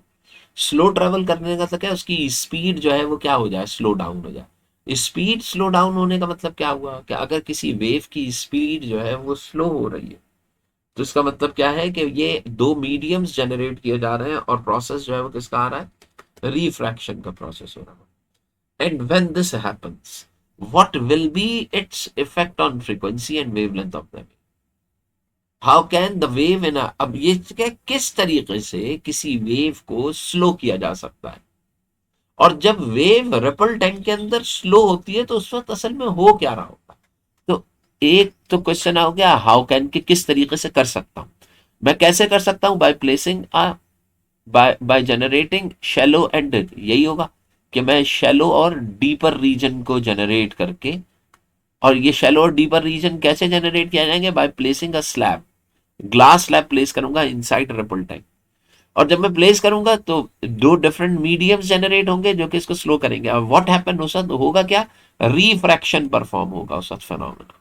स्लो ट्रेवल करने का मतलब क्या है, उसकी स्पीड जो है वो क्या हो जाए, स्लो डाउन हो जाए। स्पीड स्लो डाउन होने का मतलब क्या हुआ कि अगर किसी वेव की स्पीड जो है वो स्लो हो रही है तो इसका मतलब क्या है कि ये दो मीडियम्स जनरेट किए जा रहे हैं और प्रोसेस जो है वो किसका आ रहा है, रिफ्रैक्शन का प्रोसेस हो रहा है। And when this happens what will be its effect on frequency and wavelength of the, how can the wave इन, अब ये क्या, किस तरीके से किसी वेव को स्लो किया जा सकता है। और जब वेव रिपल टैंक के अंदर स्लो होती है तो उस वक्त असल में हो क्या रहा होगा। तो एक तो क्वेश्चन हो गया हाउ कैन, के किस तरीके से कर सकता हूं, मैं कैसे कर सकता हूं, by placing by generating shallow and depth, यही होगा कि मैं शैलो और डीपर रीजन को जनरेट करके, और ये शैलो और डीपर रीजन कैसे जनरेट किया जाएंगे, बाय प्लेसिंग अ स्लैब, ग्लास स्लैब प्लेस करूंगा इनसाइड रिपल टैंक। और जब मैं प्लेस करूंगा तो दो डिफरेंट मीडियम्स जनरेट होंगे जो कि इसको स्लो करेंगे। और व्हाट हैपन उस वक्त होगा क्या, रिफ्रैक्शन परफॉर्म होगा उस वक्त फिनोमेना।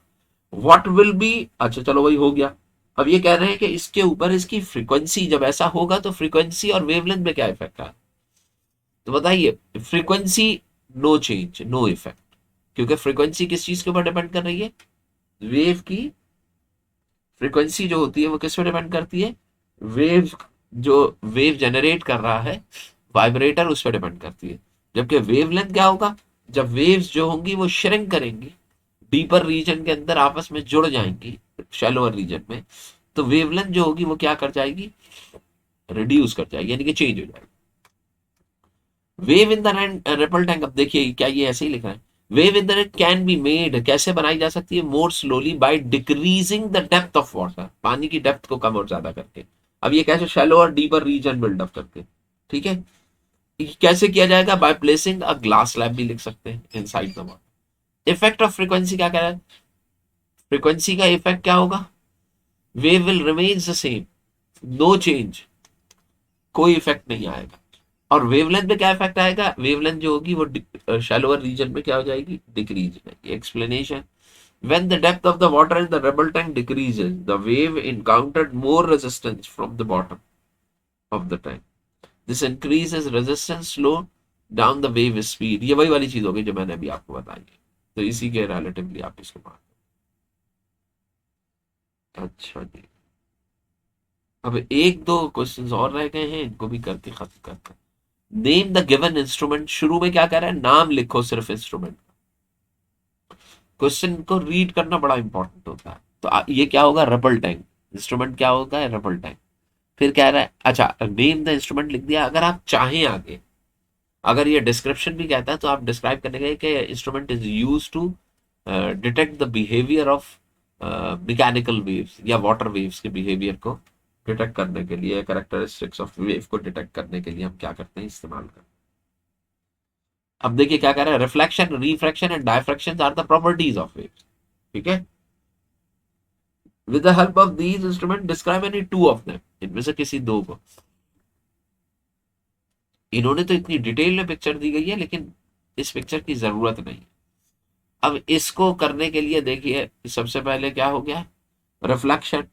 व्हाट विल बी, अच्छा चलो वही हो गया। अब ये कह रहे हैं कि इसके ऊपर इसकी फ्रीक्वेंसी जब ऐसा होगा तो फ्रीक्वेंसी और वेवलेंथ में क्या इफेक्ट है। तो बताइए, frequency no change no effect, क्योंकि फ्रीक्वेंसी किस चीज के ऊपर डिपेंड कर रही है, वेव की फ्रीक्वेंसी जो होती है वो किस पे डिपेंड करती है, वेव, जो वेव जनरेट कर रहा है वाइब्रेटर उस पर डिपेंड करती है। जबकि वेवलेंथ क्या होगा, जब वेव्स जो होंगी वो श्रिंक करेंगी, डीपर रीजन के अंदर आपस में जुड़ जाएंगी शैलोअर रीजन में, तो वेवलेंथ जो होगी वो क्या कर जाएगी, रिड्यूस कर जाएगी, यानी कि चेंज हो जाएगी। Wave in the ripple tank, अब देखिए क्या ये ऐसे ही लिखा है, wave in the net can be made, कैसे बनाई जा सकती है, मोर slowly by decreasing the depth of water, पानी की डेप्थ को कम और ज्यादा करके। अब ये कैसे, शैलो और डीपर रीजन बिल्डअप करके, ठीक है। ये कैसे किया जाएगा, by placing a glass slab भी लिख सकते हैं inside the water. Effect of frequency क्या कह रहा है, फ्रीक्वेंसी का इफेक्ट क्या होगा, wave will remains the same, no change, कोई इफेक्ट नहीं आएगा। और वेवलेंथ में क्या इफेक्ट आएगा, वेवलेंथ जो होगी वो शैलोअर रीजन में क्या हो जाएगी, डिक्रीज हो जाएगी। Explanation, when the depth of the water in the rubble tank decreases, the wave encountered more resistance from the bottom of the tank. This increases resistance, slow down the wave speed। ये वही वाली चीज होगी जो मैंने अभी आपको बताई है, तो इसी के रिलेटिवली आप इसको मान। अच्छा जी, अब एक दो क्वेश्चंस और रह गए हैं, इनको भी करके खत्म करते हैं। नेम द गिवन इंस्ट्रूमेंट, शुरू में क्या कह रहा है, नाम लिखो सिर्फ इंस्ट्रूमेंट। क्वेश्चन को रीड करना बड़ा इंपॉर्टेंट होता है। तो ये क्या होगा, रबल टैंक, इंस्ट्रूमेंट क्या होगा, रबल टैंक। फिर कह रहा है, अच्छा नेम द इंस्ट्रूमेंट लिख दिया। अगर आप चाहें आगे, अगर ये डिस्क्रिप्शन भी कहता है तो आप डिस्क्राइब करने के कि instrument is use to detect the behaviour of mechanical waves या वाटर वेव्स के बिहेवियर को डिटेक्ट करने के लिए, कैरेक्टरिस्टिक्स ऑफ वेव को डिटेक्ट करने के लिए हम क्या करते हैं, इस्तेमाल करते हैं। अब देखिए क्या कह रहा है, reflection, refraction and diffraction are the properties of waves, ठीक है। With the help of these instrument describe any two of them, इनमें से किसी दो को। इन्होंने तो इतनी डिटेल में पिक्चर दी गई है, लेकिन इस पिक्चर की जरूरत नहीं। अब इसको करने के लिए देखिए, सबसे पहले क्या हो गया, रिफ्लेक्शन।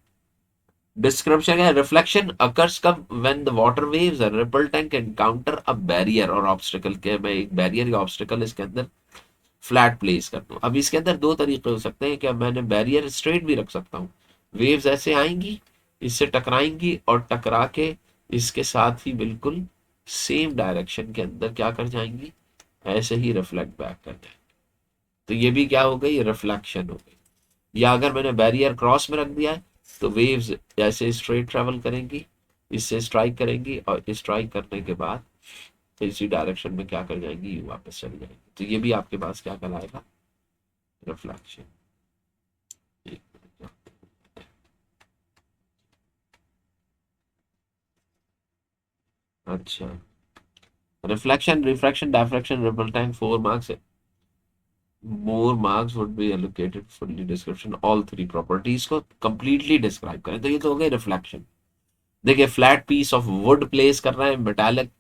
डिस्क्रिप्शन है, रिफ्लेक्शन अकर्स कब, व्हेन द वाटर वेव्स और ripple tank encounter a barrier और ऑब्स्टिकल, के मैं एक बैरियर या ऑब्स्टिकल इसके अंदर फ्लैट प्लेस कर दूं। अब इसके अंदर दो तरीके हो सकते हैं, कि मैंने बैरियर स्ट्रेट भी रख सकता हूँ, वेव्स ऐसे आएंगी, इससे टकराएंगी और टकरा के इसके साथ ही बिल्कुल सेम डायरेक्शन के अंदर क्या कर जाएंगी, ऐसे ही रिफ्लेक्ट बैक कर जाएंगी। तो ये भी क्या हो गई, रिफ्लेक्शन हो गई। या अगर मैंने बैरियर क्रॉस में रख दिया है, तो वेव्स ऐसे स्ट्रेट ट्रेवल करेंगी, इससे स्ट्राइक करेंगी और स्ट्राइक करने के बाद इसी डायरेक्शन में क्या कर जाएंगी, वापस चली जाएंगी। तो ये भी आपके पास क्या कहलाएगा, रिफ्लेक्शन। अच्छा, reflection, refraction, diffraction, ripple time, 4 marks. More marks would be allocated fully description all three properties को कंप्लीटली डिस्क्राइब करें। तो ये तो हो गई रिफ्लेक्शन। देखिए, flat piece of wood place कर रहे हैं, मेटालिक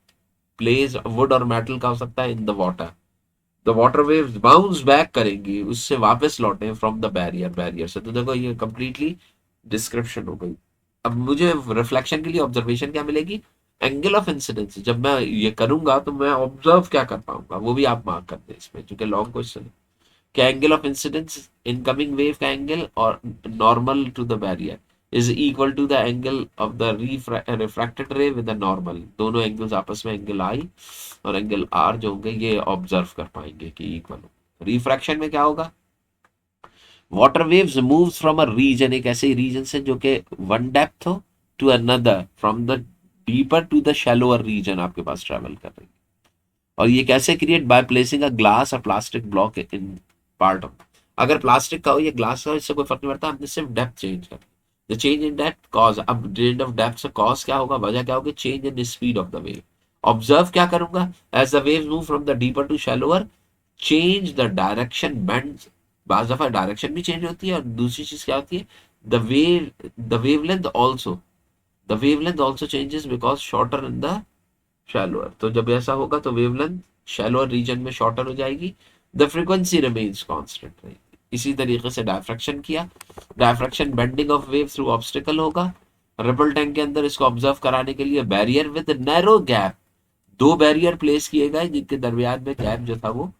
प्लेस वुड और मेटल का हो सकता है in the water, the water waves bounce back करेंगी, उससे वापस लौटे फ्रॉम द बैरियर, बैरियर से। तो देखो ये कंप्लीटली डिस्क्रिप्शन हो गई। अब मुझे रिफ्लेक्शन के लिए ऑब्जर्वेशन क्या मिलेगी, एंगल ऑफ इंसिडेंस। जब मैं ये करूंगा तो मैं ऑब्जर्व क्या कर पाऊंगा, वो भी आप मार्क करते हैं इसमें, क्योंकि लॉन्ग क्वेश्चन है। क्या angle of incidence, incoming wave का एंगल और normal to the barrier is equal to the angle of the refracted ray with the normal. दोनों एंगल्स आपस में, एंगल आई और एंगल आर जो होंगे, ये ऑब्जर्व कर पाएंगे कि इक्वल हो। रिफ्रैक्शन में क्या होगा, water waves move from a region, एक ऐसे रीजन से जो कि वन डेप्थ हो, to another, from the deeper to the shallower region आपके पास ट्रेवल कर रही है। और ये कैसे create, by placing a glass और plastic block in part of. अगर प्लास्टिक का हो या ग्लास का हो, इससे कोई फर्क नहीं पड़ता, हमने सिर्फ डेप्थ चेंज कर, the change in depth cause. अब चेंज ऑफ डेप्थ से कॉज क्या होगा, वजह क्या होगी, change in speed of the wave. Observe क्या करूंगा, as the wave move from the deeper to shallower, change the direction bend. बाज दफा डायरेक्शन भी चेंज होती है, और दूसरी चीज क्या होती है, the wavelength also, the wavelength also changes because shorter in the shallower. तो जब ऐसा होगा तो वेवलेंथ शैलोअर रीजन में शॉर्टर हो जाएगी, द फ्रीक्वेंसी रिमेन्स कांस्टेंट रहेगी। इसी तरीके से डायफ्रैक्शन किया, diffraction bending of wave through obstacle होगा। रिपल टैंक के अंदर इसको ऑब्जर्व कराने के लिए बैरियर विद नैरो गैप, दो बैरियर प्लेस किए गए जिनके दरमियान में गैप जो था वो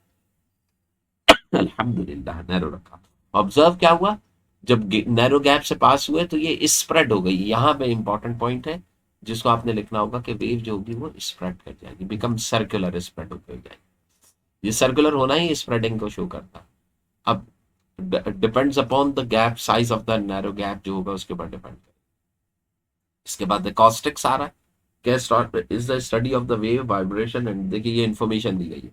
अल्हम्दुलिल्लाह नैरो रखा। ऑब्जर्व क्या हुआ, जब नैरो गैप से पास हुए तो ये स्प्रेड हो गई। यहां पे इंपॉर्टेंट पॉइंट है जिसको आपने लिखना होगा कि वेव जो होगी वो स्प्रेड कर जाएगी, बिकम सर्कुलर, स्प्रेड हो जाएगी। ये सर्कुलर होना ही स्प्रेडिंग को शो करता है। अब depends upon the gap, size of the narrow gap जो होगा उसके ऊपर डिपेंड करेगा। इसके बाद कॉस्टिक्स आ रहा है, क्या is the study of the wave vibration and, देखिए ये इन्फॉर्मेशन दी गई है।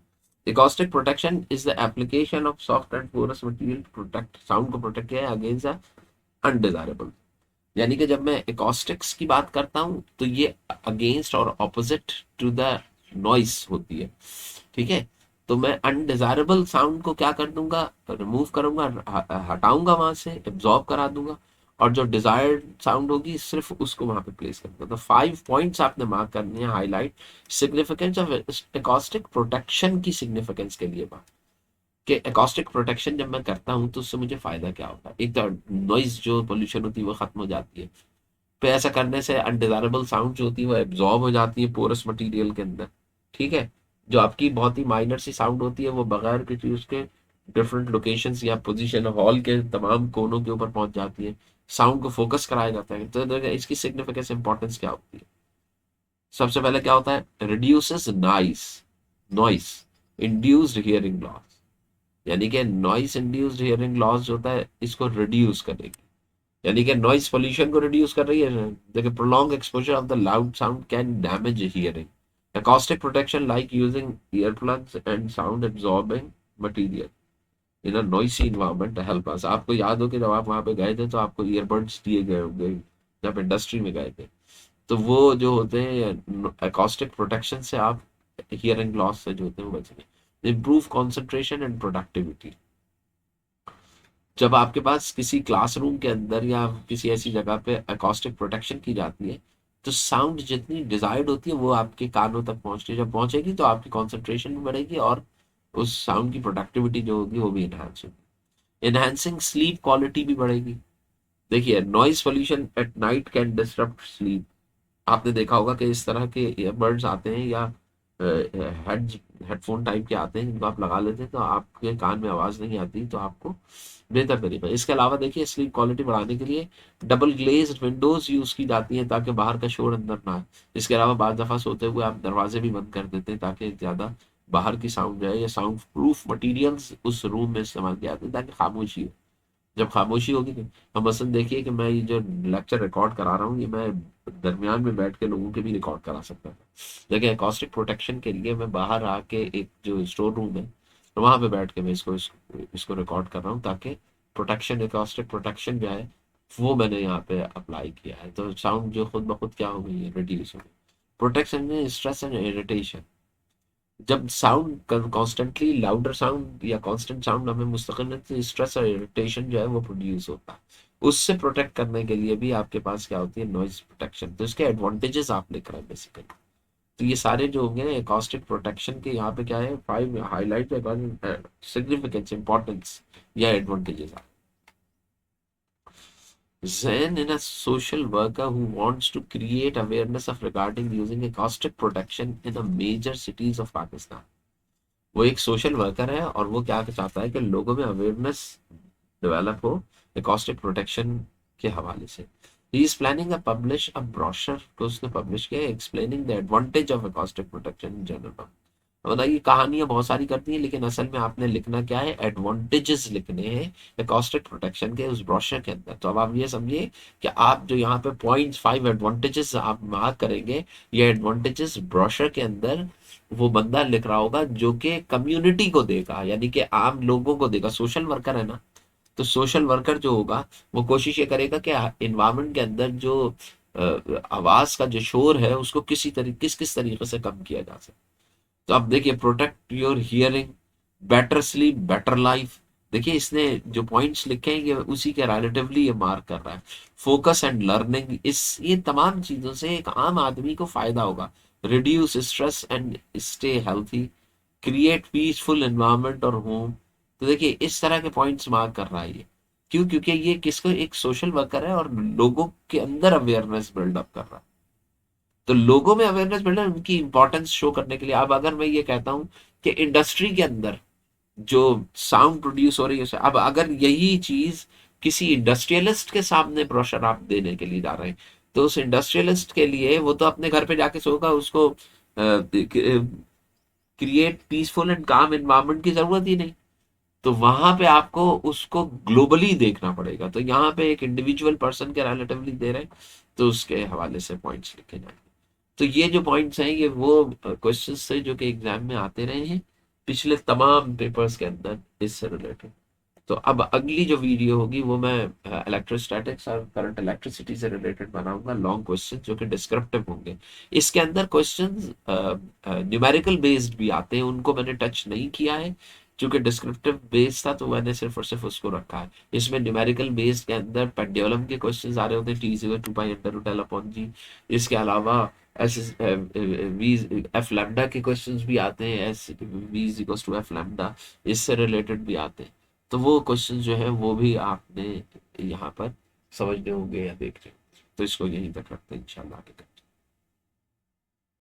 Acoustic protection is the application of soft and porous material to protect sound को protect किया है against the undesirable। यानी कि जब मैं acoustics की बात करता हूँ तो ये against और opposite to the noise होती है, ठीक है। तो मैं अनडिजायरेबल साउंड को क्या कर दूंगा, रिमूव करूंगा, हटाऊंगा, वहां से एब्जॉर्ब करा दूंगा, और जो डिजायर्ड साउंड होगी सिर्फ उसको वहां पे प्लेस कर दूंगा। तो 5 पॉइंट्स आपने मार्क करने हैं, highlight significance of acoustic protection की सिग्निफिकेंस के लिए बात, कि एकॉस्टिक प्रोटेक्शन जब मैं करता हूँ तो उससे मुझे फायदा क्या होता है। एक तो नॉइज जो पोल्यूशन होती है वो खत्म हो जाती है, पे ऐसा करने से अनडिजायरेबल साउंड जो होती है वो एब्जॉर्ब हो जाती है पोरस मटेरियल के अंदर, ठीक है। जो आपकी बहुत ही माइनर सी साउंड होती है वो बगैर किसी उसके डिफरेंट लोकेशंस या पोजीशन हॉल के तमाम कोनों के ऊपर पहुंच जाती है, साउंड को फोकस कराया जाता है। तो इसकी सिग्निफिकेंस इंपॉर्टेंस क्या होती है। सबसे पहले क्या होता है, reduces noise, noise induced hearing loss, यानी कि नॉइस इंड्यूस्ड हियरिंग लॉस जो होता है इसको रिड्यूस करेगी, यानी कि नॉइस पोल्यूशन को रिड्यूस कर रही है। देखिए prolong exposure of the loud sound can damage hearing. acoustic protection like using earplugs and sound absorbing material in a noisy environment help us। आपको याद हो कि जब आप वहां पे गए थे तो आपको ईयरबड्स दिए गए होंगे जब इंडस्ट्री में गए थे, तो वो जो होते हैं acoustic protection से आप हियरिंग लॉस से जो होते हैं वो बचेंगे। improve concentration and productivity। जब आपके पास किसी क्लासरूम के अंदर या किसी ऐसी जगह पे अकॉस्टिक प्रोटेक्शन की जाती है तो साउंड जितनी डिजायर्ड होती है वो आपके कानों तक पहुंचती है, जब पहुंचेगी तो आपकी कंसंट्रेशन भी बढ़ेगी और उस साउंड की प्रोडक्टिविटी जो होगी वो भी इनहांस होगी। इनहांसिंग स्लीप क्वालिटी भी बढ़ेगी। देखिए noise pollution at night can disrupt sleep. आपने देखा होगा कि इस तरह के ईयरबड्स आते हैं या हेड हेडफोन टाइप के आते हैं जिनको आप लगा लेते हैं तो आपके कान में आवाज नहीं आती, तो आपको बेहतर तरीका। इसके अलावा देखिए स्लीप क्वालिटी बढ़ाने के लिए डबल ग्लेज्ड विंडोज यूज की जाती हैं ताकि बाहर का शोर अंदर ना आए। इसके अलावा बाद दफा सोते हुए आप दरवाजे भी बंद कर देते हैं ताकि ज्यादा बाहर की साउंड जो है या साउंड प्रूफ मटेरियल्स उस रूम में इस्तेमाल किए जाते हैं ताकि खामोशी हो। जब खामोशी होगी नहीं, हम मसलन देखिए कि मैं ये जो लेक्चर रिकॉर्ड करा रहा हूँ ये मैं दरमियान में बैठ के लोगों के भी रिकॉर्ड करा सकता था, लेकिन एकॉस्टिक प्रोटेक्शन के लिए मैं बाहर आके एक जो स्टोर रूम है तो वहां पे बैठ के मैं इसको रिकॉर्ड कर रहा हूँ ताकि प्रोटेक्शन, एकॉस्टिक प्रोटेक्शन जो है वो मैंने यहाँ पे अप्लाई किया है, तो साउंड जो खुद ब खुद क्या हो गई है, रिड्यूस हो गई। प्रोटेक्शन में स्ट्रेस एंड इरिटेशन। जब साउंड कॉन्स्टेंटली लाउडर साउंड या कॉन्स्टेंट साउंड हमें मुस्तकिल स्ट्रेस और इरिटेशन जो है वो प्रोड्यूस होता है, उससे प्रोटेक्ट करने के लिए भी आपके पास क्या होती है, नॉइज प्रोटेक्शन। तो इसके एडवांटेजेस आप लिख रहे हैं बेसिकली। तो ये सारे जो होंगे एकॉस्टिक प्रोटेक्शन के यहाँ पे क्या है, 5 हाईलाइट सिग्निफिकेंस इंपॉर्टेंस या advantages. Zen in a social worker who wants to create awareness of regarding using acoustic protection in the major cities of Pakistan। वो एक सोशल वर्कर है और वो क्या चाहता है कि लोगों में अवेयरनेस डेवलप हो acoustic प्रोटेक्शन के हवाले से। He is planning a publish a brochure को उसने पब्लिश किया explaining the advantage of acoustic protection in general. मतलब ये कहानियां बहुत सारी करती हैं लेकिन असल में आपने लिखना क्या है, एडवांटेजेस लिखने हैं एकॉस्टिक प्रोटेक्शन के उस ब्रोशर के अंदर। तो अब आप ये समझिए कि आप जो यहाँ पे 0.5 एडवांटेजेस आप मार्क करेंगे, ये एडवांटेजेस ब्रोशर के अंदर वो बंदा लिख रहा होगा जो कि कम्युनिटी को देगा, यानी कि आम लोगों को देगा। सोशल वर्कर है ना, तो सोशल वर्कर जो होगा वो कोशिश ये करेगा कि इन्वायरमेंट के अंदर जो आवाज का जो शोर है उसको किस तरीके से कम किया जा सकता। तो अब देखिए protect your hearing, better sleep, better life. देखिए इसने जो पॉइंट्स लिखे हैं ये उसी के रिलेटिवली ये मार्क कर रहा है। फोकस एंड लर्निंग, इस ये तमाम चीजों से एक आम आदमी को फायदा होगा। Reduce stress and stay healthy, create peaceful environment और होम। तो देखिए इस तरह के पॉइंट्स मार्क कर रहा है ये, क्यों, क्योंकि ये किसको, एक सोशल वर्कर है और लोगों के अंदर अवेयरनेस बिल्डअप कर रहा है। तो लोगों में अवेयरनेस बिल्डर उनकी इंपॉर्टेंस शो करने के लिए। अब अगर मैं ये कहता हूं कि इंडस्ट्री के अंदर जो साउंड प्रोड्यूस हो रही है अब अगर यही चीज किसी इंडस्ट्रियलिस्ट के सामने ब्रोशर आप देने के लिए जा रहे हैं तो उस इंडस्ट्रियलिस्ट के लिए वो तो अपने घर पे जाके सोगा, उसको क्रिएट पीसफुल एंड काम एनवायरनमेंट की जरूरत ही नहीं। तो वहां पे आपको उसको ग्लोबली देखना पड़ेगा, तो यहाँ पे एक इंडिविजुअल पर्सन के रिलेटिवली दे रहे हैं तो उसके हवाले से पॉइंट्स लिखे जाएंगे। तो ये जो पॉइंट्स हैं ये वो क्वेश्चंस थे जो कि एग्जाम में आते रहे हैं। पिछले तमाम पेपर्स के अंदर इससे रिलेटेड। तो अब अगली जो वीडियो होगी वो मैं इलेक्ट्रोस्टैटिक्स और करंट इलेक्ट्रिसिटी से रिलेटेड बनाऊंगा, लॉन्ग क्वेश्चन जो कि डिस्क्रिप्टिव होंगे। इसके अंदर क्वेश्चंस न्यूमेरिकल बेस्ड भी आते हैं, उनको मैंने टच नहीं किया है क्योंकि डिस्क्रिप्टिव बेस्ड था, तो मैंने सिर्फ और सिर्फ उसको रखा है। इसमें न्यूमेरिकल बेस्ड के अंदर पेंडुलम के क्वेश्चंस आ रहे होते हैं, T is equal to pi under root L upon G. इसके अलावा एस वी एफ लैम्डा के क्वेश्चंस भी आते हैं, S V is equal to F lambda, इससे रिलेटेड भी आते हैं। तो वो क्वेश्चन जो है वो भी आपने यहाँ पर समझने होंगे या देखने होंगे। तो इसको यहीं तक रखते हैं, इंशाल्लाह आगे